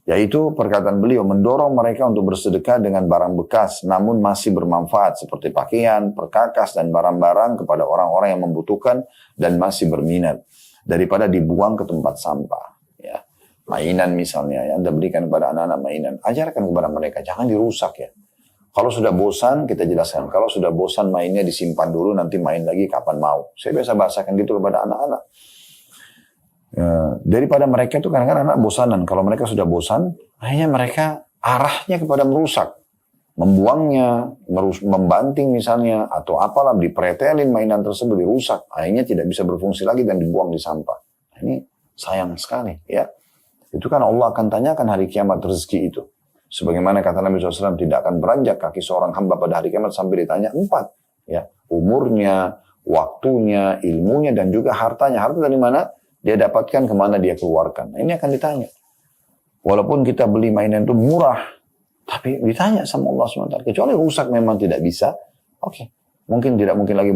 Yaitu perkataan beliau mendorong mereka untuk bersedekah dengan barang bekas namun masih bermanfaat seperti pakaian, perkakas dan barang-barang kepada orang-orang yang membutuhkan dan masih berminat daripada dibuang ke tempat sampah. Ya. Mainan misalnya yang Anda berikan kepada anak-anak mainan, ajarkan kepada mereka jangan dirusak ya. Kalau sudah bosan kita jelaskan, kalau sudah bosan mainnya disimpan dulu nanti main lagi kapan mau. Saya biasa bahasakan gitu kepada anak-anak. Daripada mereka itu kadang-kadang anak bosanan. Kalau mereka sudah bosan, akhirnya mereka arahnya kepada merusak. Membuangnya, membanting misalnya, atau apalah, dipretelin mainan tersebut, dirusak. Akhirnya tidak bisa berfungsi lagi dan dibuang di sampah. Ini sayang sekali ya. Itu kan Allah akan tanyakan hari kiamat rezeki itu. Sebagaimana kata Nabi SAW, tidak akan beranjak kaki seorang hamba pada hari kiamat sampai ditanya 4. Ya, umurnya, waktunya, ilmunya, dan juga hartanya. Harta dari mana? Dia dapatkan, kemana dia keluarkan. Nah, ini akan ditanya. Walaupun kita beli mainan itu murah, tapi ditanya sama Allah SWT. Kecuali rusak memang tidak bisa, oke. Mungkin tidak mungkin lagi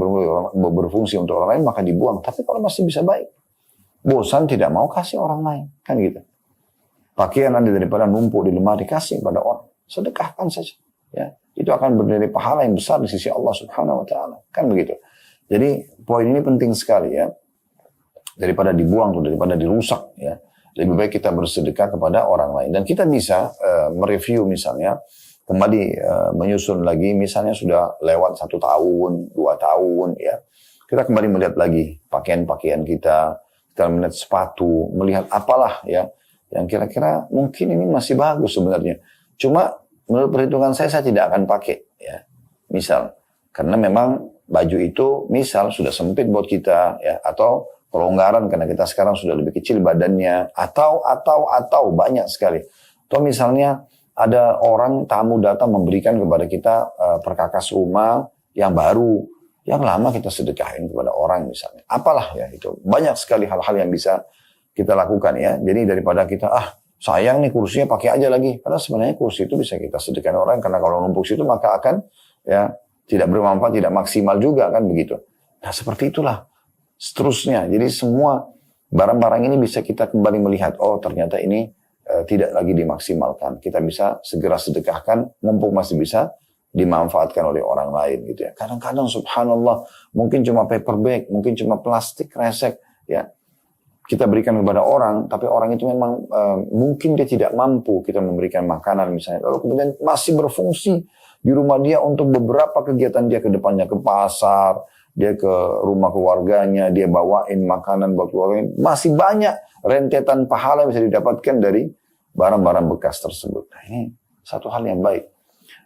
berfungsi untuk orang lain, maka dibuang. Tapi kalau masih bisa baik. Bosan tidak mau kasih orang lain. Kan gitu. Pakaian Anda daripada numpuk di lemari, kasih pada orang. Sedekahkan saja. Ya. Itu akan bernilai pahala yang besar di sisi Allah Subhanahu Wa Taala. Kan begitu. Jadi poin ini penting sekali ya. Daripada dibuang, daripada dirusak ya. Lebih baik kita bersedekah kepada orang lain. Dan kita bisa mereview misalnya, kembali menyusun lagi, misalnya sudah lewat 1 tahun, 2 tahun ya. Kita kembali melihat lagi pakaian-pakaian kita melihat sepatu, melihat apalah ya, yang kira-kira mungkin ini masih bagus sebenarnya. Cuma menurut perhitungan saya tidak akan pakai ya. Misal, karena memang baju itu misal sudah sempit buat kita ya, atau kelonggaran karena kita sekarang sudah lebih kecil badannya, atau banyak sekali. Atau misalnya ada orang tamu datang memberikan kepada kita perkakas rumah yang baru, yang lama kita sedekahin kepada orang misalnya. Apalah ya itu. Banyak sekali hal-hal yang bisa kita lakukan ya. Jadi daripada kita sayang nih kursinya pakai aja lagi. Padahal sebenarnya kursi itu bisa kita sedekahin orang, karena kalau numpuk situ maka akan ya tidak bermanfaat, tidak maksimal juga kan begitu. Nah seperti itulah. Seterusnya, jadi semua barang-barang ini bisa kita kembali melihat, oh ternyata ini tidak lagi dimaksimalkan. Kita bisa segera sedekahkan, mumpung masih bisa dimanfaatkan oleh orang lain gitu ya. Kadang-kadang subhanallah, mungkin cuma paper bag, mungkin cuma plastik resek ya. Kita berikan kepada orang, tapi orang itu memang mungkin dia tidak mampu kita memberikan makanan misalnya. Lalu kemudian masih berfungsi di rumah dia untuk beberapa kegiatan dia ke depannya, ke pasar, dia ke rumah keluarganya, dia bawain makanan buat keluarganya. Masih banyak rentetan pahala yang bisa didapatkan dari barang-barang bekas tersebut. Nah, ini satu hal yang baik.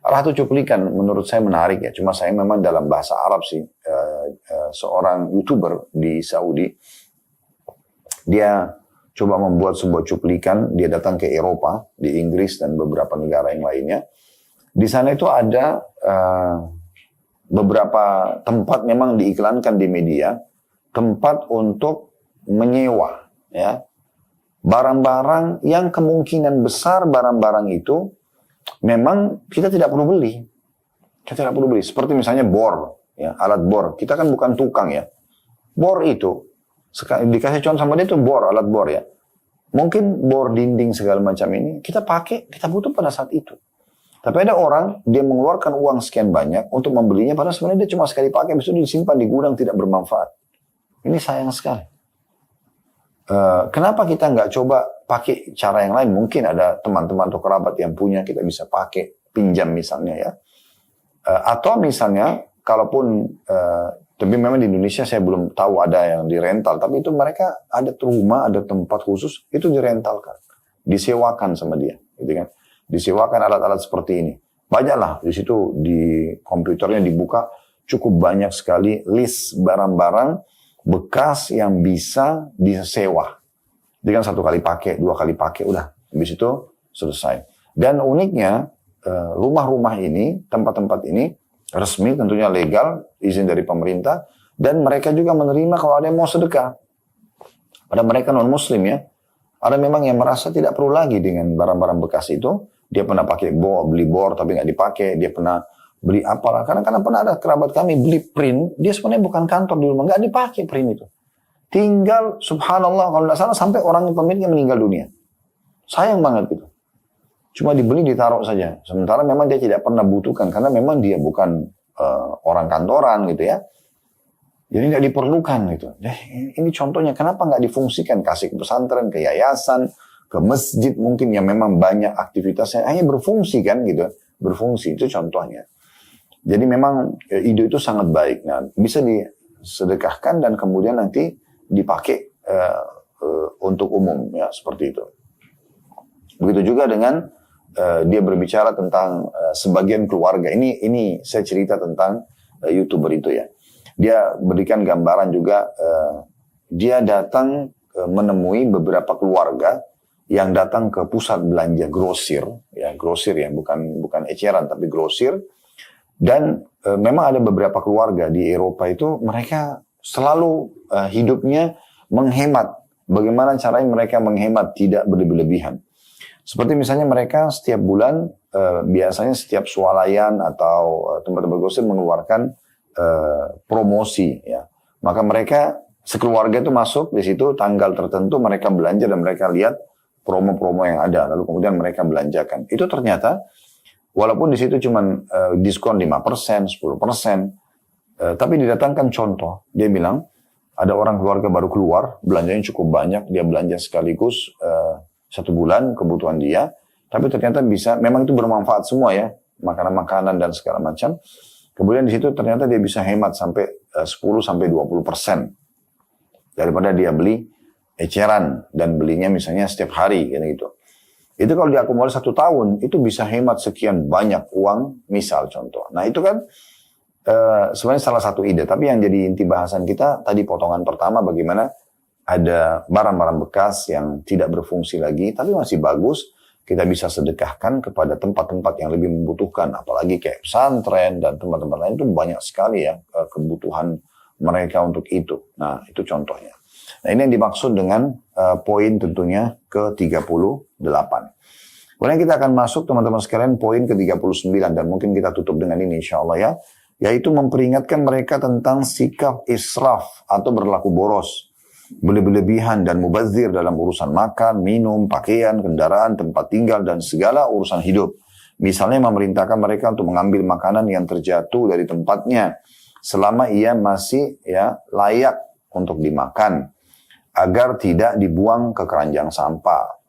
Ratu cuplikan menurut saya menarik ya. Cuma saya memang dalam bahasa Arab sih. Seorang YouTuber di Saudi. Dia coba membuat sebuah cuplikan. Dia datang ke Eropa, di Inggris dan beberapa negara yang lainnya. Di sana itu ada beberapa tempat memang diiklankan di media, tempat untuk menyewa ya barang-barang yang kemungkinan besar barang-barang itu memang kita tidak perlu beli. Kita tidak perlu beli. Seperti misalnya bor, ya, alat bor. Kita kan bukan tukang ya. Bor itu dikasih contoh sama dia itu bor, alat bor ya. Mungkin bor dinding segala macam ini kita pakai, kita butuh pada saat itu. Tapi ada orang, dia mengeluarkan uang sekian banyak untuk membelinya, padahal sebenarnya dia cuma sekali pakai, habis itu disimpan di gudang tidak bermanfaat. Ini sayang sekali. Kenapa kita nggak coba pakai cara yang lain? Mungkin ada teman-teman atau kerabat yang punya, kita bisa pakai, pinjam misalnya ya. Atau misalnya, kalaupun, tapi memang di Indonesia saya belum tahu ada yang dirental, tapi itu mereka ada rumah, ada tempat khusus, itu direntalkan, disewakan sama dia, gitu kan. Disewakan alat-alat seperti ini. Banyaklah di situ di komputernya dibuka cukup banyak sekali list barang-barang bekas yang bisa disewa. Jadi kan 1 kali pakai, 2 kali pakai, udah. Habis itu selesai. Dan uniknya rumah-rumah ini, tempat-tempat ini resmi, tentunya legal, izin dari pemerintah, dan mereka juga menerima kalau ada yang mau sedekah. Pada mereka non-muslim ya. Ada memang yang merasa tidak perlu lagi dengan barang-barang bekas itu. Dia pernah pakai beli bor tapi nggak dipakai. Dia pernah beli apalah. Karena pernah ada kerabat kami beli print. Dia sebenarnya bukan kantor di rumah. Nggak dipakai print itu. tinggal subhanallah kalau tidak salah sampai orang pemiliknya meninggal dunia. Sayang banget gitu. Cuma dibeli ditaruh saja. Sementara memang dia tidak pernah butuhkan karena memang dia bukan orang kantoran gitu ya. Jadi tidak diperlukan gitu. Ini contohnya kenapa nggak difungsikan, kasih ke pesantren, ke yayasan, ke masjid mungkin yang memang banyak aktivitasnya hanya berfungsi kan gitu. Berfungsi itu contohnya. Jadi memang ide itu sangat baik. Nah, bisa disedekahkan dan kemudian nanti dipakai untuk umum ya seperti itu. Begitu juga dengan dia berbicara tentang sebagian keluarga. Ini saya cerita tentang YouTuber itu ya. Dia berikan gambaran juga, dia datang menemui beberapa keluarga yang datang ke pusat belanja grosir ya bukan eceran tapi grosir, dan memang ada beberapa keluarga di Eropa itu mereka selalu hidupnya menghemat. Bagaimana caranya mereka menghemat tidak berlebihan. Seperti misalnya mereka setiap bulan biasanya setiap swalayan atau tempat-tempat grosir mengeluarkan promosi ya. Maka mereka sekeluarga itu masuk di situ tanggal tertentu mereka belanja dan mereka lihat promo-promo yang ada lalu kemudian mereka belanjakan. Itu ternyata walaupun di situ cuma diskon 5%, 10%, tapi didatangkan contoh. Dia bilang ada orang keluarga baru keluar, belanjanya cukup banyak, dia belanja sekaligus 1 bulan kebutuhan dia, tapi ternyata bisa, memang itu bermanfaat semua ya, makanan-makanan dan segala macam. Kemudian di situ ternyata dia bisa hemat sampai 10-20% daripada dia beli eceran dan belinya misalnya setiap hari gitu. Itu kalau diakumulasi 1 tahun itu bisa hemat sekian banyak uang misal contoh. Nah itu kan sebenarnya salah satu ide. Tapi yang jadi inti bahasan kita tadi potongan pertama bagaimana ada barang-barang bekas yang tidak berfungsi lagi tapi masih bagus. Kita bisa sedekahkan kepada tempat-tempat yang lebih membutuhkan. Apalagi kayak pesantren dan tempat-tempat lain itu banyak sekali ya kebutuhan mereka untuk itu. Nah itu contohnya. Nah ini yang dimaksud dengan poin tentunya ke-38. Kemudian kita akan masuk teman-teman sekalian poin ke-39 dan mungkin kita tutup dengan ini insya Allah ya. Yaitu memperingatkan mereka tentang sikap israf atau berlaku boros. Berlebihan dan mubazir dalam urusan makan, minum, pakaian, kendaraan, tempat tinggal, dan segala urusan hidup. Misalnya memerintahkan mereka untuk mengambil makanan yang terjatuh dari tempatnya selama ia masih ya layak untuk dimakan, agar tidak dibuang ke keranjang sampah.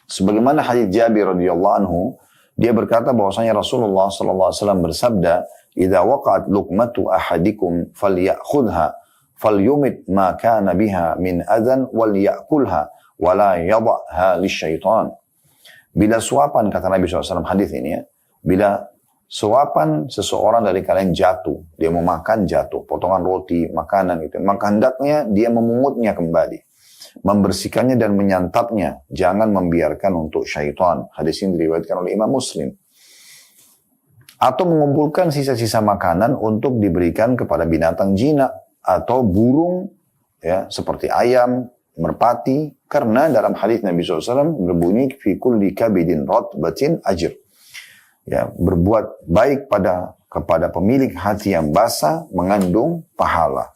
Sebagaimana hadits Jabir radhiyallahu anhu, dia berkata bahwasanya Rasulullah sallallahu alaihi wasallam bersabda, "Idza waqa'at luqmatu ahadikum falyakhudha falyumit ma kana biha min adzan wal yakulha wala yadhaha lisyaitan." Bila suapan, kata Nabi SAW hadis ini ya, bila suapan seseorang dari kalian jatuh, dia mau makan jatuh, potongan roti, makanan itu, maka hendaknya dia memungutnya kembali, membersihkannya dan menyantapnya, jangan membiarkan untuk syaitan. Hadis ini diriwayatkan oleh Imam Muslim. Atau mengumpulkan sisa-sisa makanan untuk diberikan kepada binatang jinak atau burung ya seperti ayam, merpati, karena dalam hadis Nabi SAW berbunyi fi kulli kabidin ratbatin ajr. Ya, berbuat baik kepada pemilik hati yang basah mengandung pahala,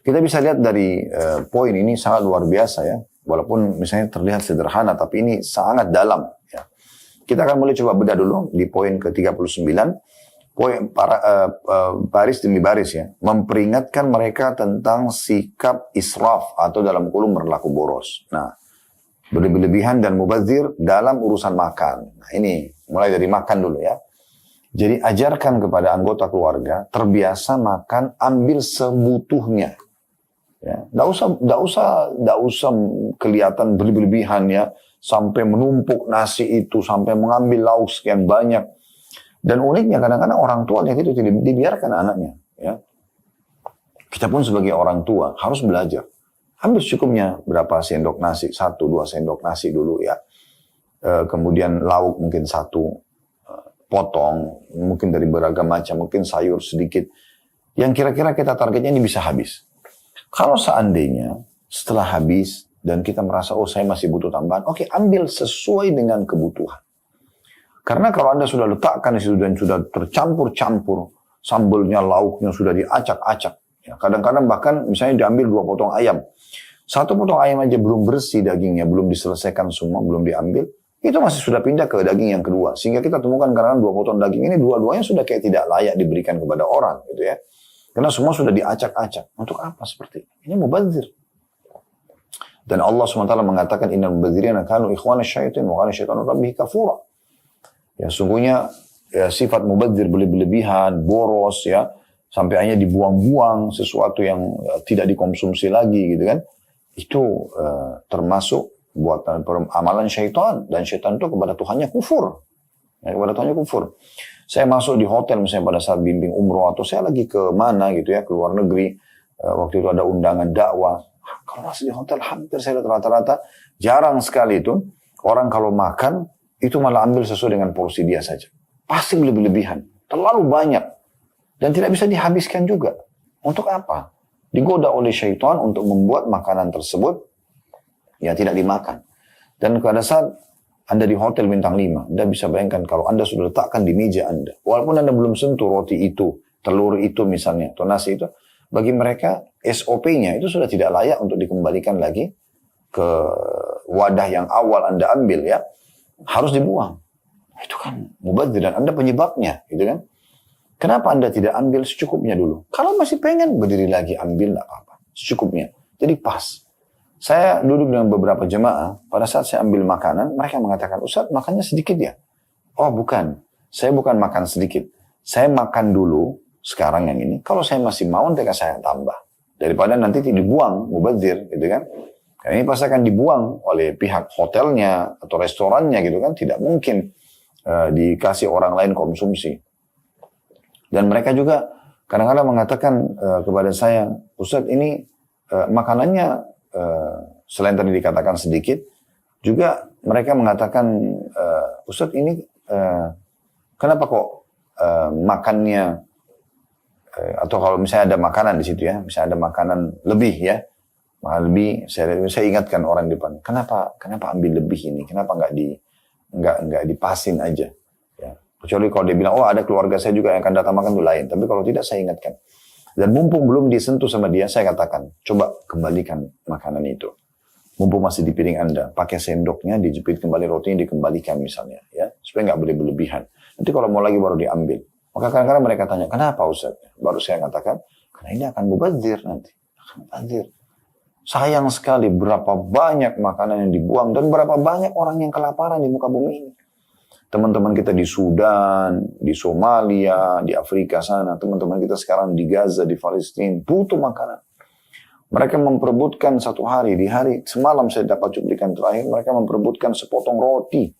Kita bisa lihat dari poin ini sangat luar biasa ya. Walaupun misalnya terlihat sederhana tapi ini sangat dalam ya. Kita akan mulai coba bedah dulu di poin ke-39. Poin baris demi baris ya, memperingatkan mereka tentang sikap israf atau dalam kurung berlaku boros. Nah, berlebihan dan mubazir dalam urusan makan. Nah, ini mulai dari makan dulu ya. Jadi ajarkan kepada anggota keluarga terbiasa makan ambil sebutuhnya. Ya, enggak usah kelihatan berlebihan ya, sampai menumpuk nasi itu, sampai mengambil lauk sekian banyak. Dan uniknya kadang-kadang orang tua lihat itu tidak dibiarkan anaknya. Ya. Kita pun sebagai orang tua harus belajar. Ambil secukupnya berapa sendok nasi, 1-2 sendok nasi dulu ya. Kemudian lauk mungkin 1 potong, mungkin dari beragam macam, mungkin sayur sedikit. Yang kira-kira kita targetnya ini bisa habis. Kalau seandainya setelah habis dan kita merasa oh saya masih butuh tambahan, oke, ambil sesuai dengan kebutuhan. Karena kalau Anda sudah letakkan di situ dan sudah tercampur-campur, sambelnya, lauknya sudah diacak-acak, Ya, kadang-kadang bahkan misalnya diambil 2 potong ayam. 1 potong ayam aja belum bersih dagingnya, belum diselesaikan semua, belum diambil. Itu masih sudah pindah ke daging yang kedua. Sehingga kita temukan kadang 2 potong daging ini dua-duanya sudah kayak tidak layak diberikan kepada orang gitu ya. Karena semua sudah diacak-acak. Untuk apa seperti ini? Ini mubadzir. Dan Allah SWT mengatakan innal mubadzirina kanu ikhwana syaitan wa kana syaitanu rabbih kafura. Ya sungguhnya ya, sifat mubadzir berlebihan, boros ya, sampai hanya dibuang-buang sesuatu yang tidak dikonsumsi lagi gitu kan. Itu termasuk buatan amalan syaitan, dan syaitan itu kepada Tuhannya kufur. Ya, kepada Tuhannya kufur. Saya masuk di hotel misalnya pada saat bimbing umroh atau saya lagi ke mana gitu ya, ke luar negeri, waktu itu ada undangan dakwah. Kalau masih di hotel hampir saya lihat rata-rata jarang sekali itu orang kalau makan itu malah ambil sesuai dengan porsi dia saja. Pasti berlebihan, terlalu banyak dan tidak bisa dihabiskan juga. Untuk apa? Digoda oleh syaitan untuk membuat makanan tersebut ya tidak dimakan. Dan pada saat Anda di hotel bintang 5, Anda bisa bayangkan kalau Anda sudah letakkan di meja Anda, walaupun Anda belum sentuh roti itu, telur itu misalnya, atau nasi itu, bagi mereka SOP-nya itu sudah tidak layak untuk dikembalikan lagi ke wadah yang awal Anda ambil ya, harus dibuang. Itu kan mubadzir dan Anda penyebabnya, gitu kan? Kenapa Anda tidak ambil secukupnya dulu? Kalau masih pengen berdiri lagi, ambil nggak apa-apa. Secukupnya. Jadi pas. Saya duduk dengan beberapa jemaah, pada saat saya ambil makanan, mereka mengatakan, Ustaz, makannya sedikit ya? Oh bukan, saya bukan makan sedikit. Saya makan dulu, sekarang yang ini. Kalau saya masih mau, nanti saya tambah. Daripada nanti dibuang, mubadzir, gitu kan? Karena ini pasti akan dibuang oleh pihak hotelnya atau restorannya, gitu kan? Tidak mungkin dikasih orang lain konsumsi. Dan mereka juga kadang-kadang mengatakan kepada saya, Ustaz ini makanannya selain tadi dikatakan sedikit, juga mereka mengatakan, Ustaz ini kenapa kok makannya, atau kalau misalnya ada makanan di situ ya, misalnya ada makanan lebih ya, lebih, saya ingatkan orang di depan, kenapa ambil lebih ini, kenapa nggak dipasin aja. Kecuali kalau dia bilang, oh ada keluarga saya juga yang akan datang makan itu lain. Tapi kalau tidak, saya ingatkan. Dan mumpung belum disentuh sama dia, saya katakan, coba kembalikan makanan itu. Mumpung masih di piring Anda, pakai sendoknya, dijepit kembali rotinya, dikembalikan misalnya. Ya, supaya nggak boleh berlebihan. Nanti kalau mau lagi baru diambil. Maka kadang-kadang mereka tanya, kenapa Ustaz? Baru saya katakan, karena ini akan mubadzir nanti. Akan mubadzir. Sayang sekali berapa banyak makanan yang dibuang, dan berapa banyak orang yang kelaparan di muka bumi ini. Teman-teman kita di Sudan, di Somalia, di Afrika sana, teman-teman kita sekarang di Gaza, di Palestina, butuh makanan. Mereka memperebutkan satu hari, di hari semalam saya dapat cuplikan terakhir, mereka memperebutkan sepotong roti.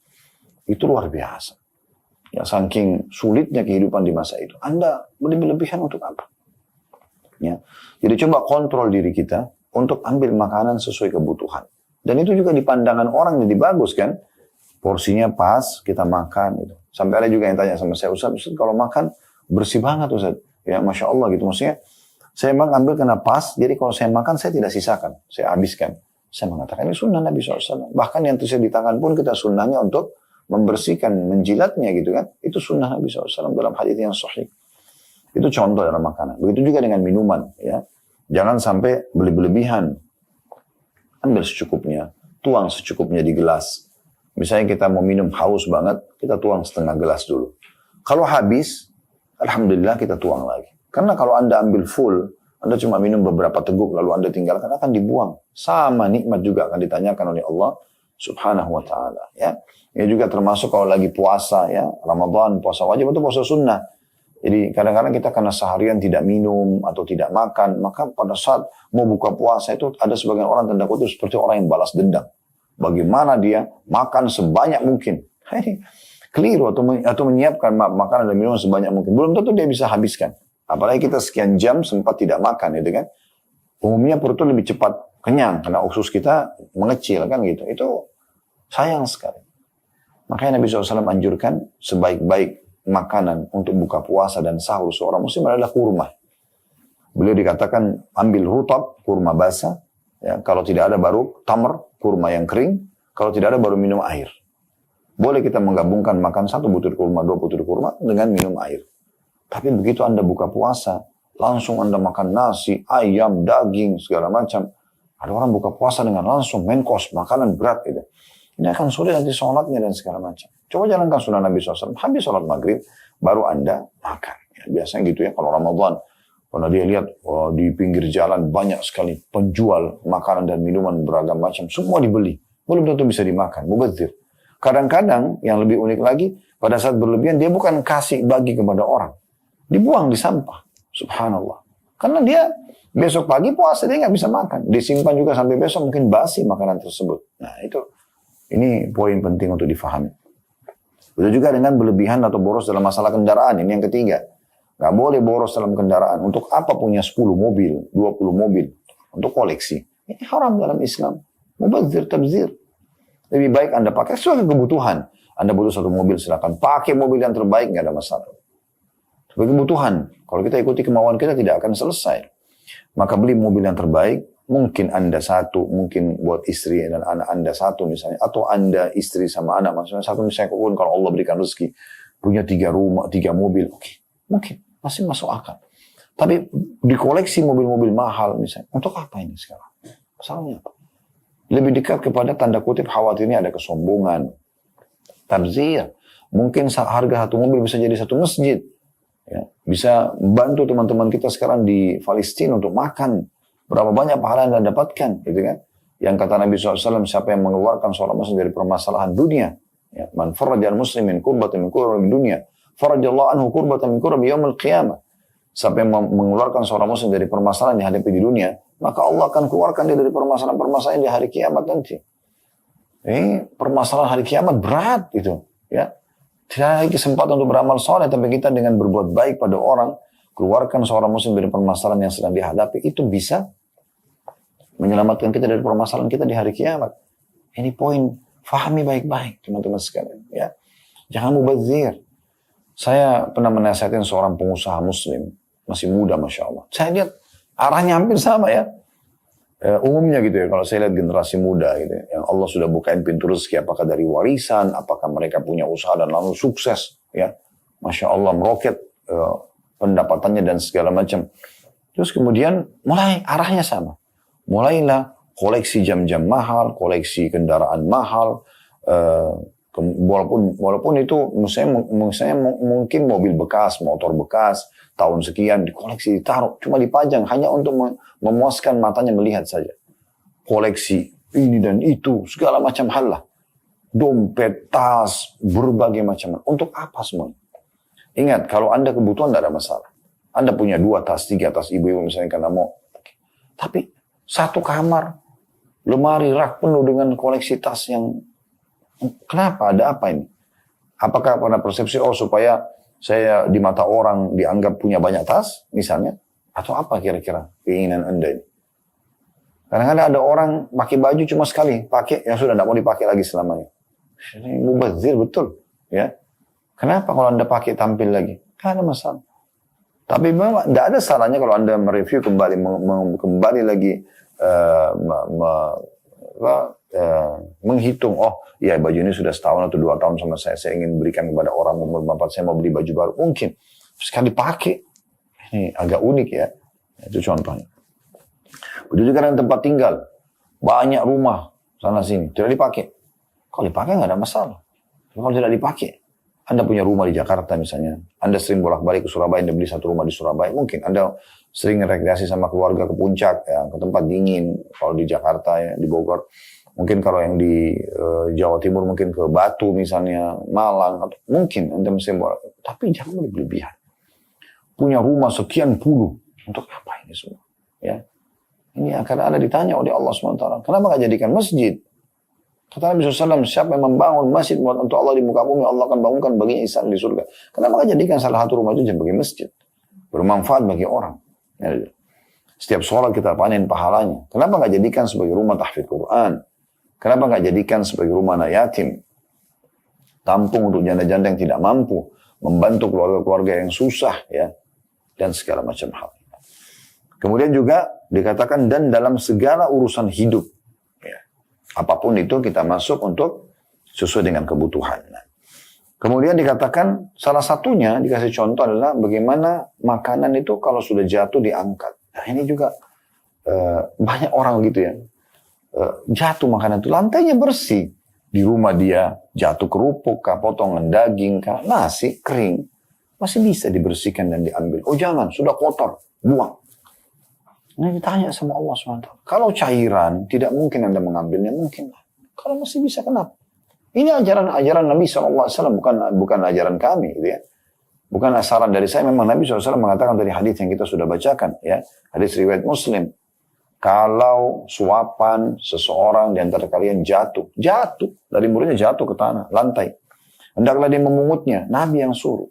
Itu luar biasa. Ya, saking sulitnya kehidupan di masa itu. Anda berlebihan untuk apa? Ya. Jadi coba kontrol diri kita untuk ambil makanan sesuai kebutuhan. Dan itu juga di pandangan orang jadi bagus kan? Porsinya pas, kita makan gitu. Sampai ada juga yang tanya sama saya, Ustaz kalau makan bersih banget Ustaz. Ya Masya Allah gitu. Maksudnya, saya memang ambil kena pas, jadi kalau saya makan, saya tidak sisakan. Saya habiskan. Saya mengatakan, ini sunnah Nabi SAW. Bahkan yang tersedia di tangan pun kita sunnahnya untuk membersihkan, menjilatnya gitu kan. Itu sunnah Nabi SAW dalam hadis yang sahih. Itu contoh dalam makanan. Begitu juga dengan minuman. Ya. Jangan sampai berlebihan. Ambil secukupnya. Tuang secukupnya di gelas. Misalnya kita mau minum haus banget, kita tuang setengah gelas dulu. Kalau habis, alhamdulillah kita tuang lagi. Karena kalau Anda ambil full, Anda cuma minum beberapa teguk lalu Anda tinggalkan, akan dibuang. Sama nikmat juga akan ditanyakan oleh Allah subhanahu wa ta'ala. Ya. Ini juga termasuk kalau lagi puasa, ya Ramadan, puasa wajib atau puasa sunnah. Jadi kadang-kadang kita karena seharian tidak minum atau tidak makan, maka pada saat mau buka puasa itu ada sebagian orang tanda kutip seperti orang yang balas dendam. Bagaimana dia makan sebanyak mungkin. Keliru atau menyiapkan makanan dan minuman sebanyak mungkin. Belum tentu dia bisa habiskan. Apalagi kita sekian jam sempat tidak makan gitu kan. Umumnya perut itu lebih cepat kenyang karena usus kita mengecil kan gitu. Itu sayang sekali. Makanya Nabi SAW anjurkan sebaik-baik makanan untuk buka puasa dan sahur seorang muslim adalah kurma. Beliau dikatakan ambil rutab, kurma basah. Ya, kalau tidak ada baru tamr, kurma yang kering. Kalau tidak ada baru minum air. Boleh kita menggabungkan makan 1 butir kurma, 2 butir kurma dengan minum air. Tapi begitu Anda buka puasa, langsung Anda makan nasi, ayam, daging, segala macam. Ada orang buka puasa dengan langsung main course, makanan berat gitu. Ini akan sulit nanti sholatnya dan segala macam. Coba jalankan sunnah Nabi SAW. Habis sholat maghrib, baru Anda makan. Ya, biasanya gitu ya, kalau Ramadan. Karena dia lihat di pinggir jalan banyak sekali penjual makanan dan minuman beragam macam. Semua dibeli. Belum tentu bisa dimakan. Mubazir. Kadang-kadang yang lebih unik lagi, pada saat berlebihan dia bukan kasih bagi kepada orang. Dibuang di sampah. Subhanallah. Karena dia besok pagi puasa dia nggak bisa makan. Disimpan juga sampai besok mungkin basi makanan tersebut. Nah itu. Ini poin penting untuk difahami. Begitu juga dengan berlebihan atau boros dalam masalah kendaraan. Ini yang ketiga. Gak boleh boros dalam kendaraan. Untuk apa punya 10 mobil, 20 mobil. Untuk koleksi. Ini haram dalam Islam. Mubazir, tabzir. Lebih baik Anda pakai sesuai kebutuhan. Anda butuh satu mobil, silakan pakai mobil yang terbaik, gak ada masalah. Sebagai kebutuhan. Kalau kita ikuti kemauan kita tidak akan selesai. Maka beli mobil yang terbaik. Mungkin Anda satu, mungkin buat istri dan anak Anda satu misalnya. Atau Anda istri sama anak, maksudnya satu misalnya kalau Allah berikan rezeki. Punya 3 rumah, 3 mobil. Oke, mungkin masih masuk akal. Tapi dikoleksi mobil-mobil mahal misalnya. Untuk apa ini sekarang? Masalahnya apa? Lebih dekat kepada tanda kutip khawatirnya ada kesombongan. Tabzir. Mungkin harga satu mobil bisa jadi satu masjid. Ya, bisa bantu teman-teman kita sekarang di Palestina untuk makan. Berapa banyak pahala yang Anda dapatkan, gitu kan? Yang kata Nabi SAW, siapa yang mengeluarkan seorang muslim dari permasalahan dunia, ya, man farajal muslimin kurbatan min kurbi dunia, farajallahu anhu kurbatan min kurbi yaumil qiyamah. Siapa yang mengeluarkan seorang muslim dari permasalahan yang dihadapi di dunia, maka Allah akan keluarkan dia dari permasalahan-permasalahan di hari kiamat nanti. Ini permasalahan hari kiamat berat itu, ya. Tidak ada kesempatan untuk beramal soleh, tapi kita dengan berbuat baik pada orang, keluarkan seorang muslim dari permasalahan yang sedang dihadapi, itu bisa menyelamatkan kita dari permasalahan kita di hari kiamat. Ini poin, fahami baik-baik teman-teman sekalian. Ya. Jangan mubazir. Saya pernah menasihatin seorang pengusaha muslim, masih muda Masya Allah. Saya lihat arahnya hampir sama ya. Umumnya gitu ya, kalau saya lihat generasi muda gitu ya, yang Allah sudah bukain pintu rezeki, apakah dari warisan, apakah mereka punya usaha dan lalu sukses. Ya. Masya Allah meroket pendapatannya dan segala macam. Terus kemudian mulai arahnya sama. Mulailah koleksi jam-jam mahal, koleksi kendaraan mahal, walaupun itu misalnya mungkin mobil bekas, motor bekas, tahun sekian dikoleksi, ditaruh, cuma dipajang hanya untuk memuaskan matanya melihat saja. Koleksi ini dan itu, segala macam hal lah. Dompet, tas, berbagai macam. Untuk apa semua? Ingat, kalau Anda kebutuhan tidak ada masalah. Anda punya 2 tas, 3 tas ibu-ibu misalnya karena mau. Tapi satu kamar, lemari, rak penuh dengan koleksi tas yang... Kenapa? Ada apa ini? Apakah pada persepsi, supaya saya di mata orang dianggap punya banyak tas, misalnya? Atau apa kira-kira keinginan Anda ini? Kadang-kadang ada orang pakai baju cuma sekali, pakai yang sudah tidak mau dipakai lagi selamanya. Ini mubazir betul. Ya. Kenapa kalau Anda pakai tampil lagi? Tidak ada masalah. Tapi memang tidak ada salahnya kalau Anda mereview kembali, kembali lagi menghitung, ya baju ini sudah setahun atau 2 tahun sama saya ingin berikan kepada orang, saya mau beli baju baru, mungkin sekali pakai. Ini agak unik ya, itu contohnya. Begitu juga dengan tempat tinggal, banyak rumah sana sini tidak dipakai. Kalau dipakai nggak ada masalah. Kalau tidak dipakai, Anda punya rumah di Jakarta misalnya, Anda sering bolak-balik ke Surabaya, Anda beli satu rumah di Surabaya, mungkin Anda sering rekreasi sama keluarga ke puncak, ya, ke tempat dingin, kalau di Jakarta ya, di Bogor. Mungkin kalau yang di Jawa Timur mungkin ke Batu misalnya, Malang, atau mungkin Anda mesti bolak. Tapi jangan berlebihan. Punya rumah sekian puluh, untuk apa ini semua? Ya. Ini akan ada ditanya oleh Allah SWT. Kenapa nggak jadikan masjid? Kata Nabi SAW, siapa yang membangun masjid untuk Allah di muka bumi, Allah akan bangunkan baginya istana di surga. Kenapa nggak jadikan salah satu rumah itu sebagai masjid? Bermanfaat bagi orang. Ya. Setiap sholat kita panen pahalanya. Kenapa nggak jadikan sebagai rumah tahfidz Quran? Kenapa nggak jadikan sebagai rumah anak yatim? Tampung untuk janda-janda yang tidak mampu. Membantu keluarga-keluarga yang susah. Ya, dan segala macam hal. Kemudian juga dikatakan, dan dalam segala urusan hidup. Ya. Apapun itu kita masuk untuk sesuai dengan kebutuhan. Nah, Kemudian dikatakan salah satunya dikasih contoh adalah bagaimana makanan itu kalau sudah jatuh diangkat. Nah ini juga banyak orang gitu ya. Jatuh makanan itu lantainya bersih. Di rumah dia jatuh kerupuk kah, potongan daging kah, nasi kering. Masih bisa dibersihkan dan diambil. Oh jangan, sudah kotor, buang. Ini ditanya sama Allah SWT. Kalau cairan tidak mungkin Anda mengambilnya, mungkin. Kalau masih bisa, kenapa? Ini ajaran Nabi SAW, bukan ajaran kami, gitu ya. Bukan saran dari saya, memang Nabi SAW mengatakan dari hadis yang kita sudah bacakan, ya, hadis riwayat Muslim. Kalau suapan seseorang di antara kalian jatuh dari mulutnya jatuh ke tanah, lantai, hendaklah dia memungutnya. Nabi yang suruh,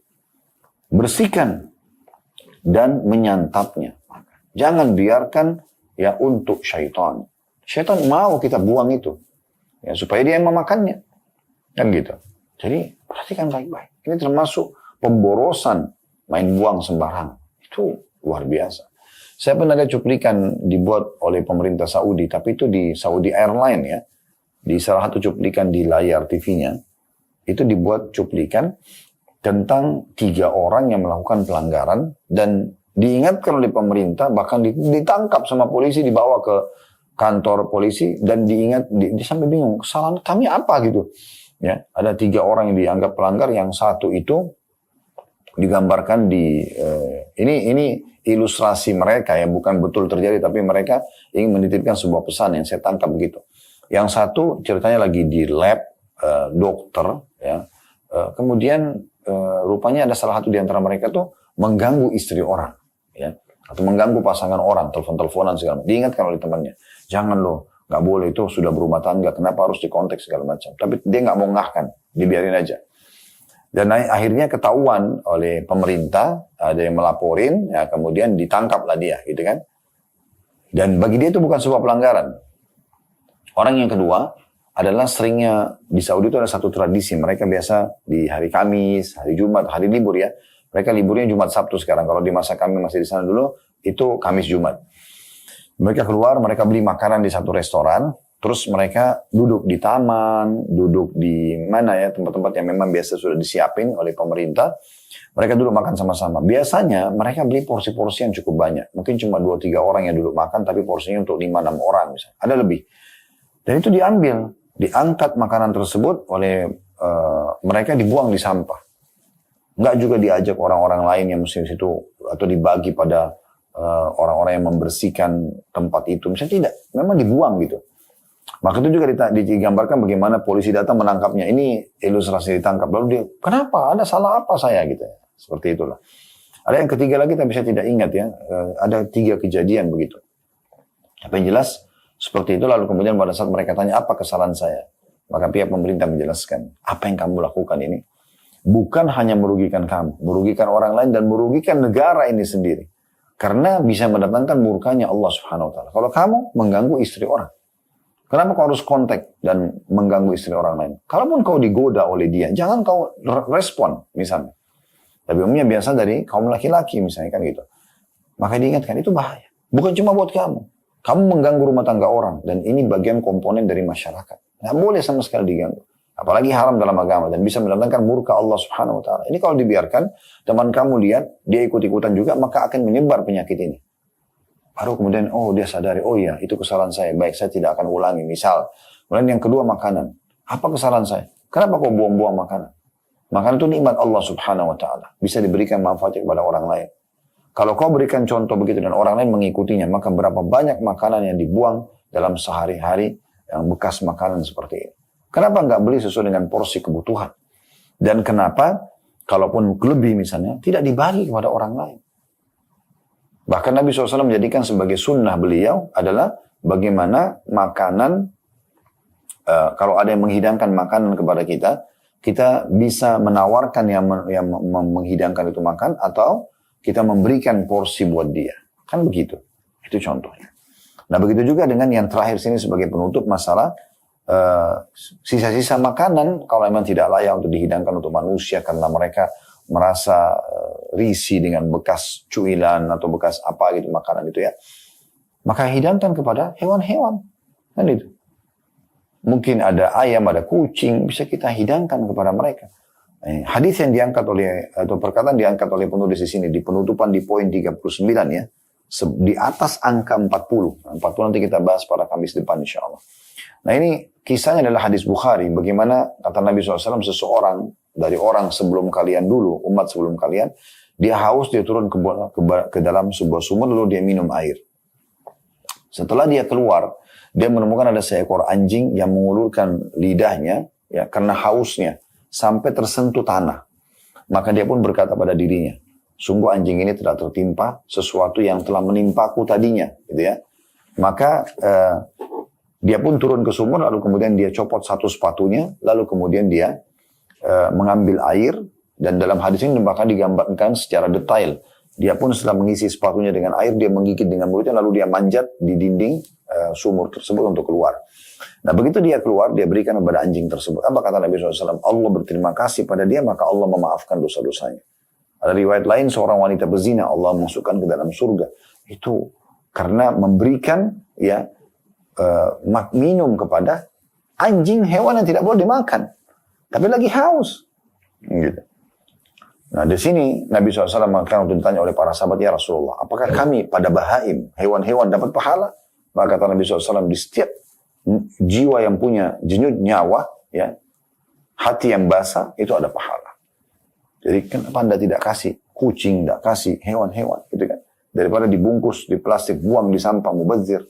bersihkan dan menyantapnya. Jangan biarkan ya untuk syaitan. Syaitan mau kita buang itu, ya supaya dia yang memakannya. Kan gitu. Jadi perhatikan baik-baik. Ini termasuk pemborosan, main buang sembarangan. Itu luar biasa. Saya pernah ada cuplikan dibuat oleh pemerintah Saudi, tapi itu di Saudi Airline ya. Di salah satu cuplikan di layar TV-nya, itu dibuat cuplikan tentang 3 orang yang melakukan pelanggaran dan diingatkan oleh pemerintah, bahkan ditangkap sama polisi, dibawa ke kantor polisi dan diingat, sampai bingung, kesalahan kami apa gitu. Ya, ada 3 orang yang dianggap pelanggar, yang satu itu digambarkan di ini ilustrasi mereka ya, bukan betul terjadi, tapi mereka ingin menitipkan sebuah pesan yang saya tangkap begitu. Yang satu ceritanya lagi di lab dokter ya, kemudian rupanya ada salah satu di antara mereka tuh mengganggu istri orang ya, atau mengganggu pasangan orang, telepon-teleponan segala macam. Diingatkan oleh temannya, jangan loh, nggak boleh, itu sudah berumah tangga, kenapa harus dikontak segala macam. Tapi dia nggak mau ngahkan, dibiarin aja. Dan akhirnya ketahuan oleh pemerintah, ada yang melaporin, ya kemudian ditangkaplah dia, gitu kan. Dan bagi dia itu bukan sebuah pelanggaran. Orang yang kedua adalah seringnya di Saudi itu ada satu tradisi, mereka biasa di hari Kamis, hari Jumat, hari libur ya. Mereka liburnya Jumat Sabtu sekarang. Kalau di masa kami masih di sana dulu, itu Kamis Jumat. Mereka keluar, mereka beli makanan di satu restoran, terus mereka duduk di taman, duduk di mana ya, tempat-tempat yang memang biasa sudah disiapin oleh pemerintah. Mereka duduk makan sama-sama. Biasanya mereka beli porsi-porsi yang cukup banyak. Mungkin cuma 2-3 orang yang duduk makan, tapi porsinya untuk 5-6 orang misalnya. Ada lebih. Dan itu diambil, diangkat makanan tersebut oleh mereka, dibuang di sampah. Enggak juga diajak orang-orang lain yang mesti di situ, atau dibagi pada orang-orang yang membersihkan tempat itu. Misalnya tidak, memang dibuang gitu. Maka itu juga digambarkan bagaimana polisi datang menangkapnya. Ini ilustrasi ditangkap. Lalu dia, kenapa? Ada salah apa saya gitu ya. Seperti itulah. Ada yang ketiga lagi tapi saya tidak ingat ya. Ada 3 kejadian begitu. Tapi yang jelas seperti itu. Lalu kemudian pada saat mereka tanya apa kesalahan saya, maka pihak pemerintah menjelaskan, apa yang kamu lakukan ini bukan hanya merugikan kamu, merugikan orang lain dan merugikan negara ini sendiri. Karena bisa mendatangkan murkanya Allah Subhanahu wa taala. Kalau kamu mengganggu istri orang, kenapa kau harus kontak dan mengganggu istri orang lain? Kalaupun kau digoda oleh dia, jangan kau respon misalnya. Tapi umumnya biasa dari kaum laki-laki misalnya kan gitu. Maka diingatkan, itu bahaya. Bukan cuma buat kamu. Kamu mengganggu rumah tangga orang. Dan ini bagian komponen dari masyarakat. Nggak boleh sama sekali diganggu. Apalagi haram dalam agama. Dan bisa mendatangkan murka Allah Subhanahu wa ta'ala. Ini kalau dibiarkan, teman kamu lihat, dia ikut-ikutan juga, maka akan menyebar penyakit ini. Baru kemudian, oh dia sadari, oh iya itu kesalahan saya. Baik, saya tidak akan ulangi. Misal, kemudian yang kedua makanan. Apa kesalahan saya? Kenapa kau buang-buang makanan? Makanan itu nikmat Allah Subhanahu wa ta'ala. Bisa diberikan manfaatnya kepada orang lain. Kalau kau berikan contoh begitu dan orang lain mengikutinya, maka berapa banyak makanan yang dibuang dalam sehari-hari yang bekas makanan seperti ini. Kenapa nggak beli sesuai dengan porsi kebutuhan? Dan kenapa, kalaupun lebih misalnya, tidak dibagi kepada orang lain? Bahkan Nabi SAW menjadikan sebagai sunnah beliau adalah bagaimana makanan, kalau ada yang menghidangkan makanan kepada kita, kita bisa menawarkan yang menghidangkan itu makan, atau kita memberikan porsi buat dia. Kan begitu. Itu contohnya. Nah begitu juga dengan yang terakhir sini sebagai penutup masalah sisa-sisa makanan, kalau memang tidak layak untuk dihidangkan untuk manusia karena mereka merasa risih dengan bekas cuilan atau bekas apa gitu makanan itu ya, maka hidangkan kepada hewan-hewan. Kan itu. Mungkin ada ayam, ada kucing, bisa kita hidangkan kepada mereka. Hadis yang diangkat oleh, atau perkataan diangkat oleh penulis di sini, di penutupan di poin 39 ya, di atas angka 40. 40 nanti kita bahas pada Kamis depan insya Allah. Nah ini kisahnya adalah hadis Bukhari, bagaimana kata Nabi SAW, seseorang dari orang sebelum kalian dulu, umat sebelum kalian, dia haus, dia turun ke dalam sebuah sumur, lalu dia minum air. Setelah dia keluar, dia menemukan ada seekor anjing yang mengulurkan lidahnya, ya karena hausnya, sampai tersentuh tanah. Maka dia pun berkata pada dirinya, sungguh anjing ini telah tertimpa sesuatu yang telah menimpaku tadinya, gitu ya. Maka dia pun turun ke sumur, lalu kemudian dia copot satu sepatunya, lalu kemudian dia mengambil air, dan dalam hadis ini bahkan digambarkan secara detail. Dia pun setelah mengisi sepatunya dengan air, dia menggigit dengan mulutnya, lalu dia manjat di dinding sumur tersebut untuk keluar. Nah begitu dia keluar, dia berikan kepada anjing tersebut. Apa kata Nabi SAW? Allah berterima kasih pada dia, maka Allah memaafkan dosa-dosanya. Ada riwayat lain, seorang wanita berzina, Allah masukkan ke dalam surga. Itu karena memberikan ya minum kepada anjing, hewan yang tidak boleh dimakan. Tapi lagi haus. Gitu. Nah di sini Nabi SAW mengatakan untuk ditanya oleh para sahabat, ya Rasulullah, apakah kami pada bahaim, hewan-hewan dapat pahala? Maka kata Nabi SAW, di setiap jiwa yang punya jenyut nyawa, ya, hati yang basah, itu ada pahala. Jadi kenapa Anda tidak kasih kucing, tidak kasih hewan-hewan, gitu kan? Daripada dibungkus di plastik, buang di sampah, mubazir.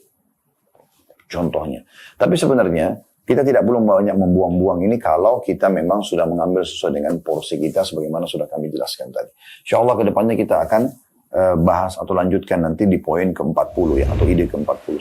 Contohnya. Tapi sebenarnya kita tidak perlu banyak membuang-buang ini kalau kita memang sudah mengambil sesuai dengan porsi kita sebagaimana sudah kami jelaskan tadi. Insya Allah ke depannya kita akan bahas atau lanjutkan nanti di poin ke-40 ya, atau ide ke-40.